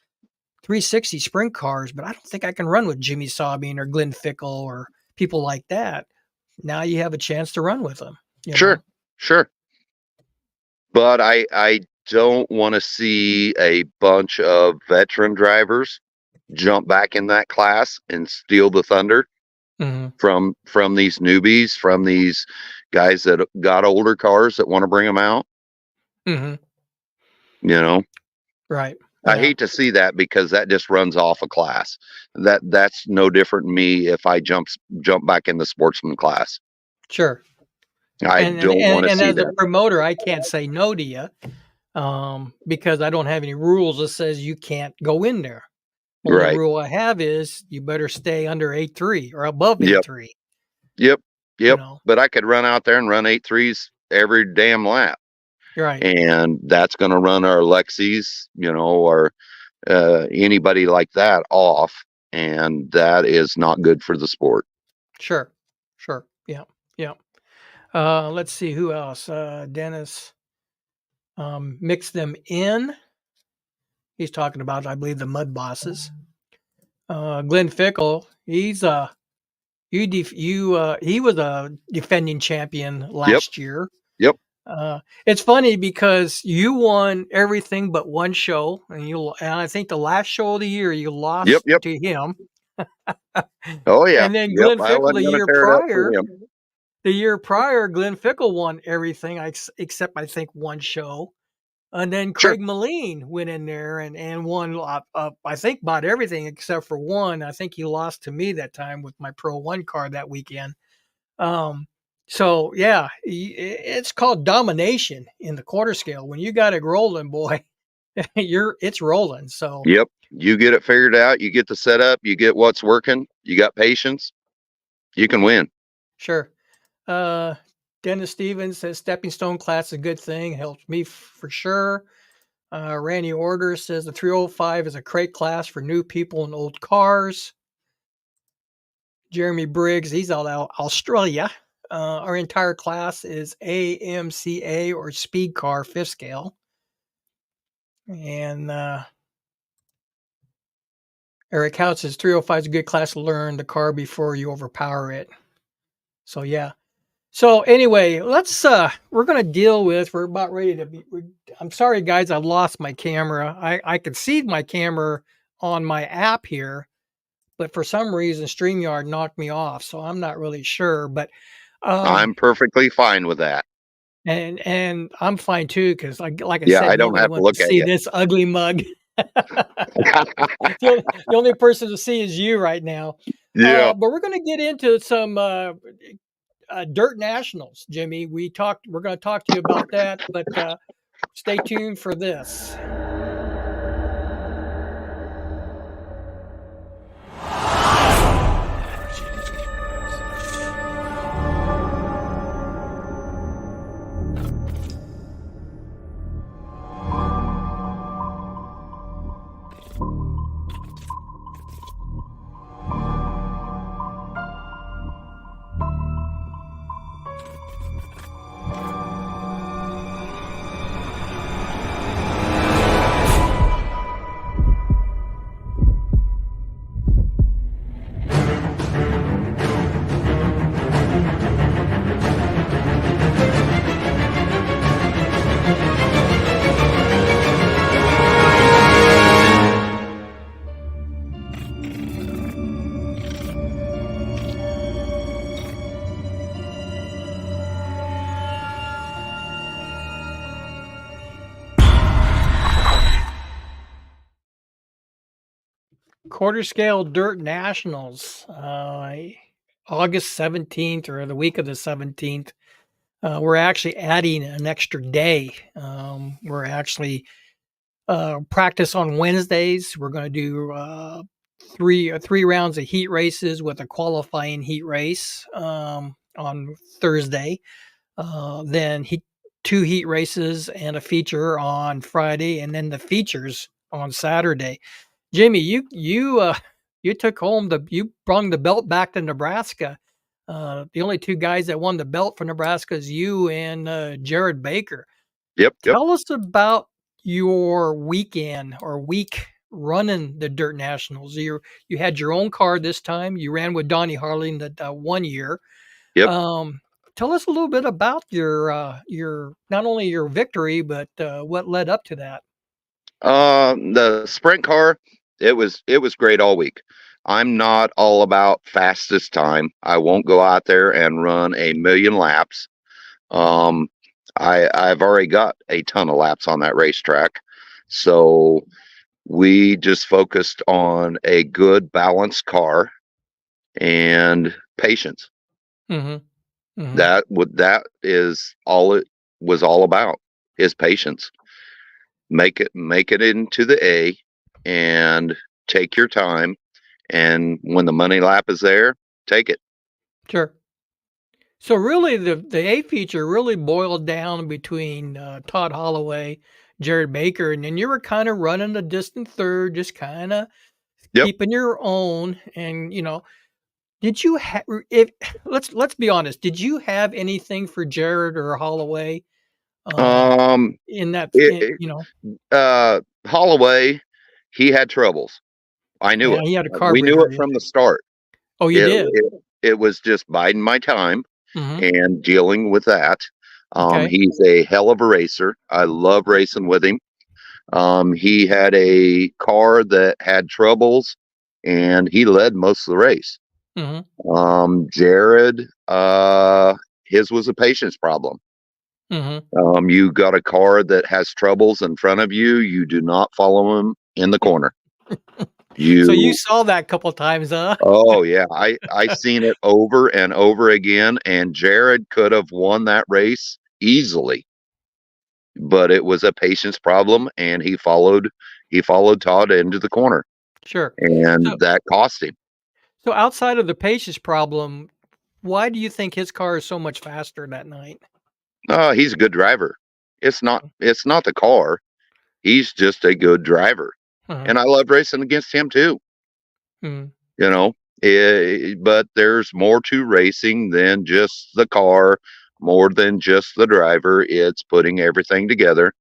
360 sprint cars, but I don't think I can run with Jimmy Sobbing or Glenn Fickle or people like that." Now you have a chance to run with them, you Sure. know? Sure. But I don't want to see a bunch of veteran drivers jump back in that class and steal the thunder Mhm. from these newbies, from these guys that got older cars that want to bring them out. Mhm. You know, Right. I Yeah. hate to see that because that just runs off a class. That's no different than me if I jump back in the sportsman class. Sure. I And and don't and want to and see as a that. promoter, I can't say no to you, because I don't have any rules that says you can't go in there. Only Right. rule I have is you better stay under 8.3 or above Yep. 8.3, Yep. you Yep. know? But I could run out there and run 8.3s every damn lap. You're right. And that's going to run our Lexis, or anybody like that off. And that is not good for the sport. Sure. Sure. Yeah. Yeah. Let's see who else. Dennis, mix them in. He's talking about, I believe, the mud bosses. Glenn Fickle, he was a defending champion Yep. last year. Yep. It's funny because you won everything but one show, and I think the last show of the year you Yep. lost Yep. to him, Oh, yeah. and then Yep. Glenn I Fickle wasn't going to tear it up for him. the year prior, Glenn Fickle won everything except I think one show. And then Sure. Craig Moline went in there and won, I think, about everything except for one. I think he lost to me that time with my Pro One car that weekend. Um, so yeah, it's called domination in the quarter scale. When you got it rolling, boy, it's rolling. So Yep. You get it figured out. You get the setup. You get what's working. You got patience. You can win. sure. Uh, Dennis Stevens says stepping stone class is a good thing. Helps me for sure. Randy Order says the 305 is a crate class for new people and old cars. Jeremy Briggs, he's out Australia. Our entire class is AMCA or speed car fifth scale. And Eric Hout says 305 is a good class to learn the car before you overpower it. So yeah. So anyway, we're gonna deal with we're about ready to be I'm sorry guys, I lost my camera. I could see my camera on my app here, but for some reason StreamYard knocked me off, so I'm not really sure. But um I'm perfectly fine with that. and I'm fine too, because like I Yeah. said, I don't nobody have to wants to look at see you. this ugly mug. The only person to see is you right now. Yeah. But we're gonna get into some dirt nationals, Jimmy. We're going to talk to you about that, but Stay tuned for this. Quarter scale dirt nationals, August 17th or the week of the 17th. We're actually adding an extra day. We're actually practice on Wednesdays. We're going to do three rounds of heat races with a qualifying heat race on Thursday. Then two heat races and a feature on Friday, and then the features on Saturday. Jimmy, you took home you brung the belt back to Nebraska. The only two guys that won the belt for Nebraska is you and Jared Baker. Yep, yep. Tell us about your weekend or week running the Dirt Nationals. You had your own car this time. You ran with Donnie Harling that 1 year. Yep. Tell us a little bit about your not only your victory but what led up to that. The sprint car, it was great all week. I'm not all about fastest time. I won't go out there and run a million laps. Um, I've already got a ton of laps on that racetrack, so we just focused on a good balanced car and patience. Mm-hmm. Mm-hmm. That is all it was all about, is patience. Make it into the A and take your time, and when the money lap is there, take it. Sure. So really, the A feature really boiled down between Todd Holloway, Jared Baker, and then you were kind of running a distant third, just kind of Yep. keeping your own. And did you have? If let's be honest, did you have anything for Jared or Holloway Um in that? it, it, Holloway, he had troubles. I knew Yeah, it. he had a We knew carburetor. it from the start. Oh, you It did. it was just biding my time Mm-hmm. and dealing with that. Okay. He's a hell of a racer. I love racing with him. He had a car that had troubles, and he led most of the race. Mm-hmm. Jared, his was a patience problem. Mm-hmm. You got a car that has troubles in front of you. You do not follow him in the corner. So you You, saw that couple times, huh? oh yeah, I seen it over and over again. And Jared could have won that race easily, but it was a patience problem, and he followed Todd into the corner, Sure. So and that cost him. so outside of the patience problem, why do you think his car is so much faster that night? He's a good driver. It's not the car. He's just a good driver, Uh-huh. and I love racing against him too. Mhm. You know, but there's more to racing than just the car, more than just the driver. It's putting everything together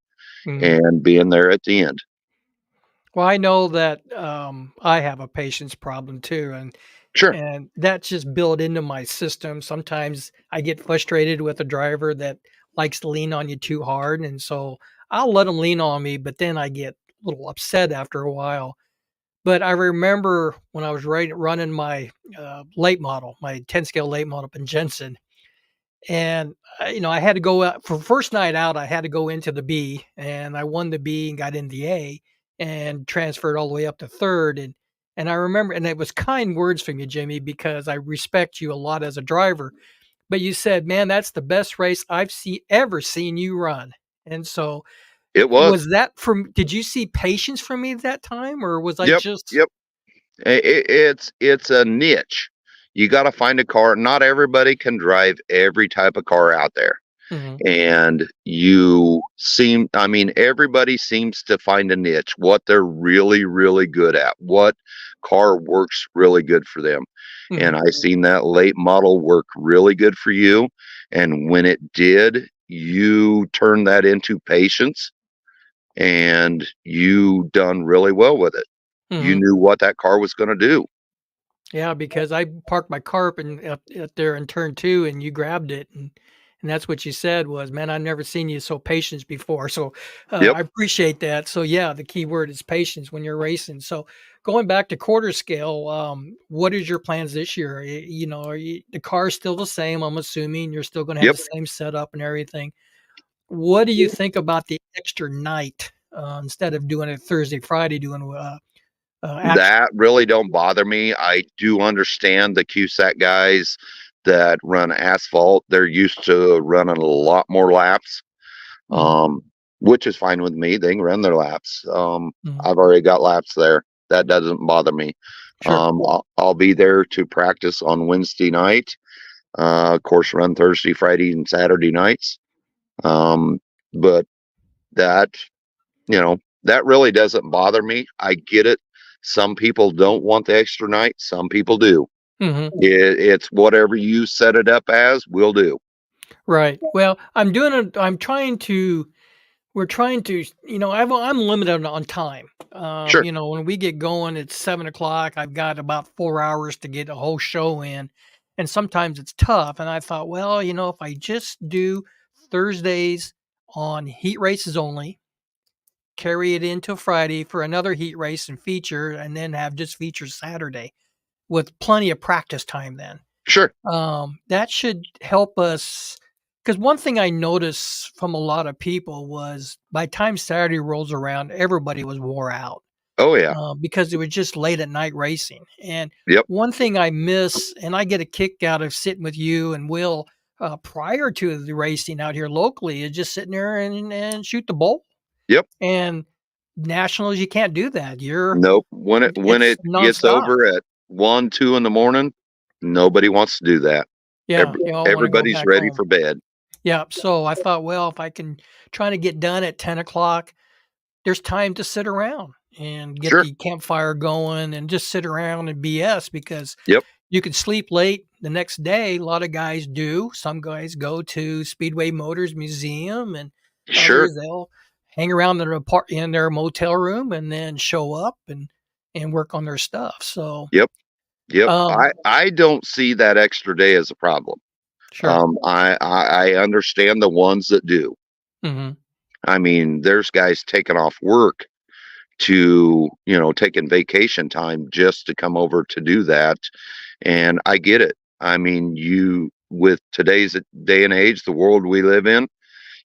Mhm. and being there at the end. Well, I know that, I have a patience problem too, Sure. and that's just built into my system. Sometimes I get frustrated with a driver that likes to lean on you too hard, and so I'll let them lean on me, but then I get a little upset after a while. But I remember when I was running my, late model, my 10 scale late model up in Jensen, and, I had to go out for first night out, I had to go into the B, and I won the B and got in the A and transferred all the way up to 3rd, and I remember and it was kind words from you, Jimmy, because I respect you a lot as a driver, but you said, "Man, that's the best race I've ever seen you run." And so It was. Was that from did you see patience from me that time, or was I Yep, just yep. It's a niche. You gotta find a car. Not everybody can drive every type of car out there. Mhm, And I mean, everybody seems to find a niche, what they're really, really good at, what car works really good for them. mhm, And I seen that late model work really good for you. And when it did, you turned that into patience and you done really well with it. You mhm. knew what that car was going to do. Yeah, because I parked my car up in up there in turn 2 and you grabbed it and that's what you said was, "Man, I've never seen you so patient before." So, Yep, I appreciate that. So, yeah, the key word is patience when you're racing. So, going back to quarter scale, what is your plans this year? You know, are you the car's still the same, I'm assuming. You're still gonna have yep. the same setup and everything. What do you think about the extra night, instead of doing it Thursday, Friday, doing, action? That really don't bother me. I do understand the QSAT guys that run asphalt. They're used to running a lot more laps, Mhm, um, which is fine with me. They can run their laps. mhm. I've already got laps there. That doesn't bother me. Sure. I'll be there to practice on Wednesday night. Of course, run Thursday, Friday, and Saturday nights. But that that really doesn't bother me. I get it. Some people don't want the extra night. Some people do. Mhm. It's whatever you set it up as, we'll do. Right. Well, I'm trying to we're trying to, I'm limited on time. Sure, When we get going at 7 o'clock, I've got about 4 hours to get a whole show in. And sometimes it's tough. And I thought, well, if I just do Thursdays on heat races only, carry it into Friday for another heat race and feature, and then have just features Saturday with plenty of practice time then. sure. That should help us because one thing I noticed from a lot of people was by time Saturday rolls around, everybody was wore out Oh yeah. because it was just late at night racing. And Yep, one thing I miss, and I get a kick out of sitting with you and Will prior to the racing out here locally, is just sitting there and shoot the bull. yep. And nationals, you can't do that. Nope. When it It's gets nonstop. over at 1, 2 in the morning, nobody wants to do that. Yeah, Every, you all want to go everybody's back ready home. for bed. Yeah, so I thought, well, if I can try to get done at 10 o'clock, there's time to sit around and get Sure. the campfire going and just sit around and BS because Yep. you could sleep late the next day. A lot of guys do. Some guys go to Speedway Motors Museum, and Sure. others they'll hang around in their motel room and then show up and work on their stuff. So, Yep. Yep. um, I don't see that extra day as a problem. sure. I understand the ones that do. Hmm. I mean, there's guys taking off work to, taking vacation time just to come over to do that. And I get it. I mean, with today's day and age, the world we live in,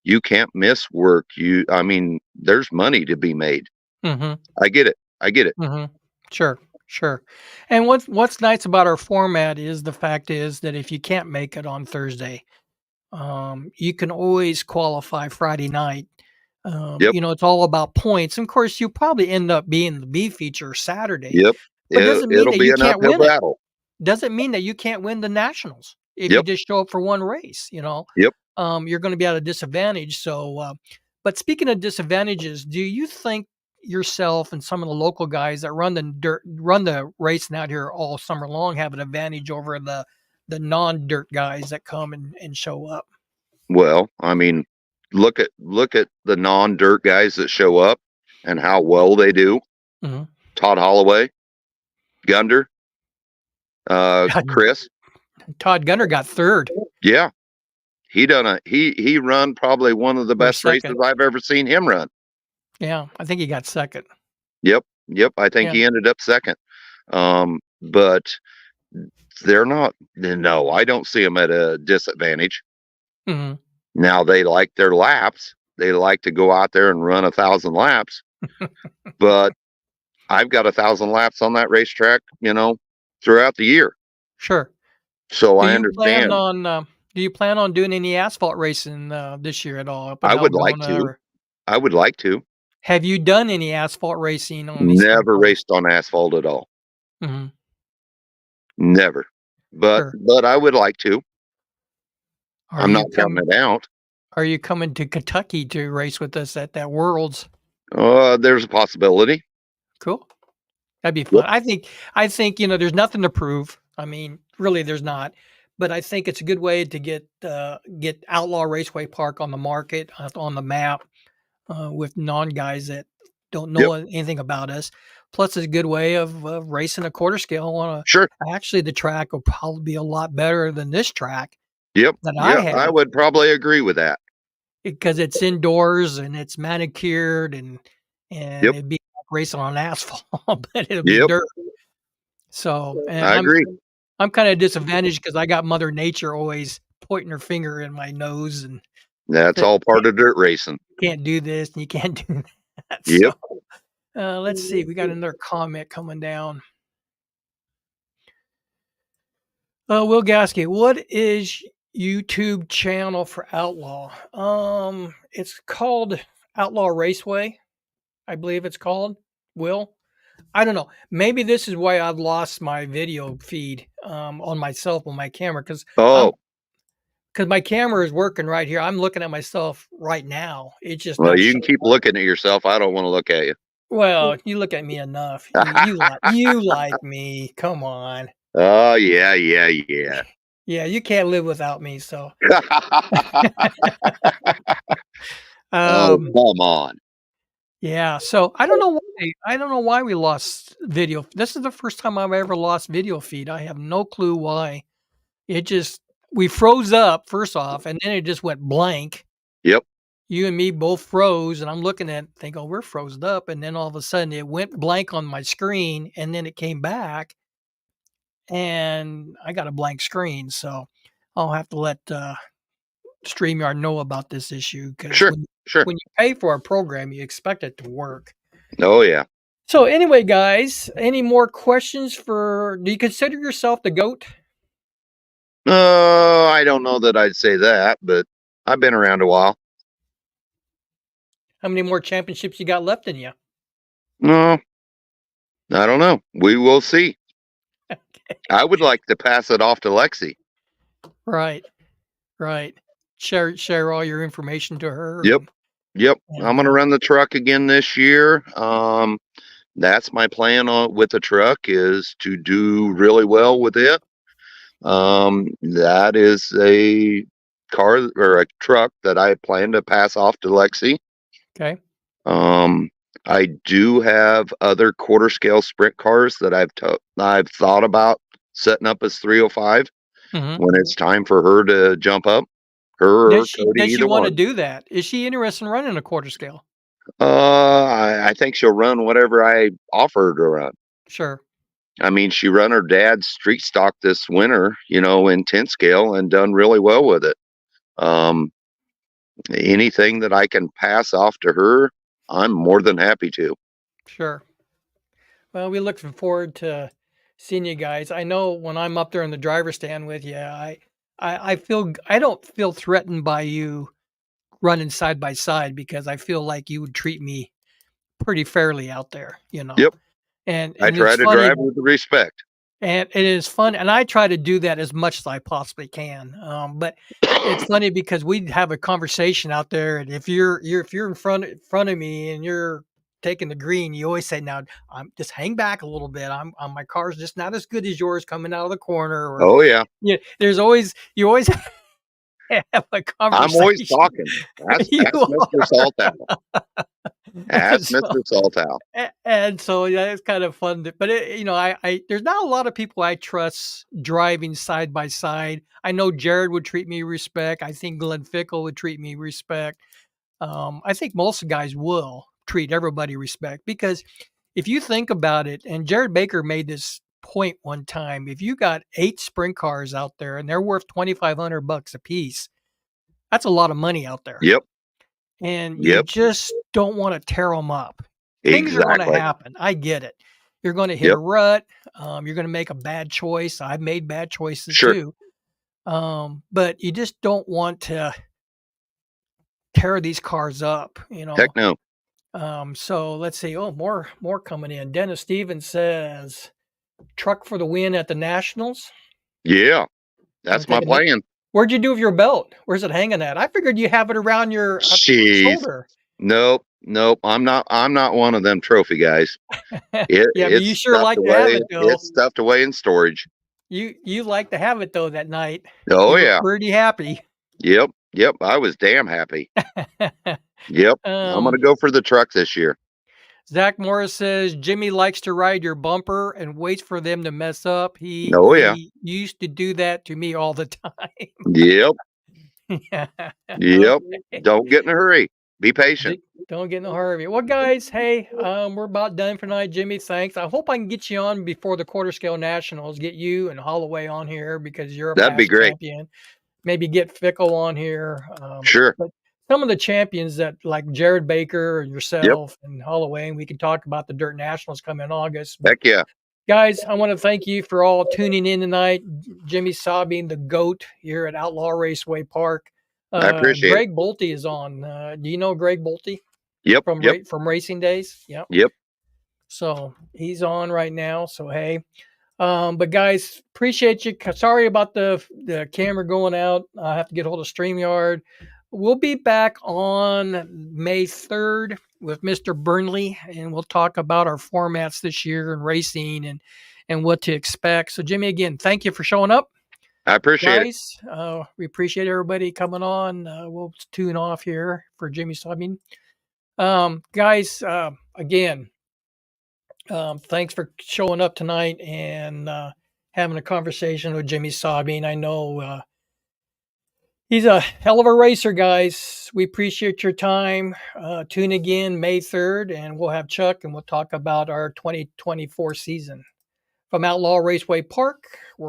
you can't miss work. I mean, there's money to be made. Hmm. I get it. I get it. Mhm. Sure, sure. And what's nice about our format is the fact is that if you can't make it on Thursday, you can always qualify Friday night. Yep. It's all about points. Of course, you probably end up being the B feature Saturday, Yep. but doesn't mean It'll that be you an can't uphill win it. battle. Doesn't mean that you can't win the nationals if you Yep. just show up for one race. Yep. You're going to be at a disadvantage. So, but speaking of disadvantages, do you think yourself and some of the local guys that run the racing out here all summer long have an advantage over the non-dirt guys that come and show up? Well, I mean, look at the non-dirt guys that show up and how well they do. Mhm. Todd Holloway, Gunder, Chris. Todd Gunner got third Yeah, he run probably one of the or best races second. I've ever seen him run. Yeah, I think he got second. Yep, yep. I think Yeah. he ended up second. But they're not. No, I don't see them at a disadvantage. Mhm. Now they like their laps. They like to go out there and run 1,000 laps. But I've got 1,000 laps on that racetrack, throughout the year. Sure. So Do I you plan understand. on uh, do you plan on doing any asphalt racing this year at all up in I would like Algona to. or I would like to. Have you done any asphalt racing on these sprint Never cars? raced on asphalt at all. Mhm. Never. But Sure. I would like to. Are I'm you not counting coming it out. are you coming to Kentucky to race with us at that Worlds? There's a possibility. Cool. That'd be Yep. fun. I think, there's nothing to prove. I mean, really there's not. But I think it's a good way to get Outlaw Raceway Park on the market, on the map, with non-guys that don't know Yep. anything about us. Plus, it's a good way of racing a quarter scale on Sure. actually, the track will probably be a lot better than this track Yep. that I Yeah, have I would probably agree with that. because it's indoors and it's manicured and Yep. it'd be like racing on asphalt, but it'll be Yep. dirt. So, and I I'm agree. I'm kinda disadvantaged because I got Mother Nature always pointing her finger in my nose and That's said, all "You part of dirt racing. can't do this and you can't do that." So, Yep. let's see, we got another comment coming down. Will Gasky, what is YouTube channel for Outlaw? It's called Outlaw Raceway, I believe it's called. Will? I don't know. Maybe this is why I've lost my video feed, on myself on my camera because 'cause I'm Oh, 'cause my camera is working right here. I'm looking at myself right now. It's just well, not you can showing keep up. looking at yourself. I don't want to look at you. Well, you look at me enough. You like me. Come on. Oh, yeah, yeah, yeah. Yeah, you can't live without me, so, Oh, um, come on. yeah, so I don't know why we lost video. This is the first time I've ever lost video feed. I have no clue why. It just we froze up first off, and then it just went blank. Yep. You and me both froze, and I'm looking at think, "Oh, we're frozen up," and then all of a sudden it went blank on my screen, and then it came back, and I got a blank screen, so I'll have to let, StreamYard know about this issue because Sure. Sure. when you pay for a program, you expect it to work. Oh, yeah. So anyway, guys, any more questions do you consider yourself the GOAT? I don't know that I'd say that, but I've been around a while. How many more championships you got left in you? No, I don't know. We will see. I would like to pass it off to Lexi. Right, right. Share all your information to her Yep. Yep. I'm and, going to run the truck again this year. That's my plan with the truck is to do really well with it. That is a car or a truck that I plan to pass off to Lexi. okay. Um, I do have other quarter scale sprint cars that I've thought about setting up as 305 Mhm. when it's time for her to jump up, her or Cody, Does she either wanna one. do that? Is she interested in running a quarter scale? I think she'll run whatever I offer her to run. Sure, I mean, she run her dad's street stock this winter, in 10 scale and done really well with it. Um, Anything that I can pass off to her, I'm more than happy to. sure. Well, we looking forward to seeing you guys. I know when I'm up there in the driver's stand with you, I don't feel threatened by you running side by side because I feel like you would treat me pretty fairly out there, you know? Yep. And I and it's try to funny drive with respect. and it is fun, and I try to do that as much as I possibly can. But it's funny because we have a conversation out there, and if you're in front of me and you're taking the green, you always say, "Now, just hang back a little bit. My car's just not as good as yours coming out of the corner." Or Oh, yeah. yeah, you always have a I'm always conversation. talking. You Ask Mr. Saltow. are. Ask Mr. Saltow. And so, yeah, it's kind of fun but I there's not a lot of people I trust driving side by side. I know Jared would treat me respect. I think Glenn Fickle would treat me respect. I think most guys will treat everybody respect because if you think about it, and Jared Baker made this point one time, if you got 8 sprint cars out there and they're worth $2,500 a piece, that's a lot of money out there. Yep. And you Yep. just don't wanna tear them up. Things are gonna Exactly. happen, I get it. You're gonna hit a Yep. rut, you're gonna make a bad choice, I've made bad choices Sure. too, but you just don't want to tear these cars up, you know. Heck no. So let's see. Oh, more coming in. Dennis Stevens says truck for the win at the Nationals. Yeah, I'm that's my thinking, plan. where'd you do with your belt? Where's it hanging at? I figured you have it around your Jeez. shoulder. Nope, nope. I'm not one of them trophy guys. Yeah, but It's you sure stuffed like to have away. it though. It's stuffed away in storage. You like to have it though that night. Oh You were yeah. pretty happy. Yep. Yep. I was damn happy. Yep. I'm um, gonna go for the truck this year. Zach Morris says Jimmy likes to ride your bumper and waits for them to mess up. He Oh yeah. he used to do that to me all the time. Yep. Yeah. Yep. Okay. Don't get in a hurry. Be patient. Don't get in a hurry. Well, guys, hey, we're about done for tonight. Jimmy, thanks. I hope I can get you on before the quarter scale nationals. Get you and Holloway on here because you're a That'd be past great. champion. Maybe get Fickle on here. Sure. But some of the champions that like Jared Baker and Yep. yourself and Holloway, and we can talk about the Dirt Nationals coming in August. But Heck yeah. guys, I want to thank you for all tuning in tonight. Jimmy Sobbing, the GOAT here at Outlaw Raceway Park. I appreciate it. Greg Bolte is on. Do you know Greg Bolte Yep. from Yep. from Racing Days? Yep. Yep. So he's on right now. So hey, but guys, appreciate you. Sorry about the camera going out. I have to get hold of StreamYard. We'll be back on May 3rd with Mr. Burnley, and we'll talk about our formats this year and racing and what to expect. So Jimmy, again, thank you for showing up. I appreciate it. Guys, we appreciate everybody coming on. We'll tune off here for Jimmy Sobbing. Guys, again, thanks for showing up tonight and having a conversation with Jimmy Sobbing. I know he's a hell of a racer, guys. We appreciate your time. Tune again May 3rd, and we'll have Chuck and we'll talk about our 2024 season. From Outlaw Raceway Park, we're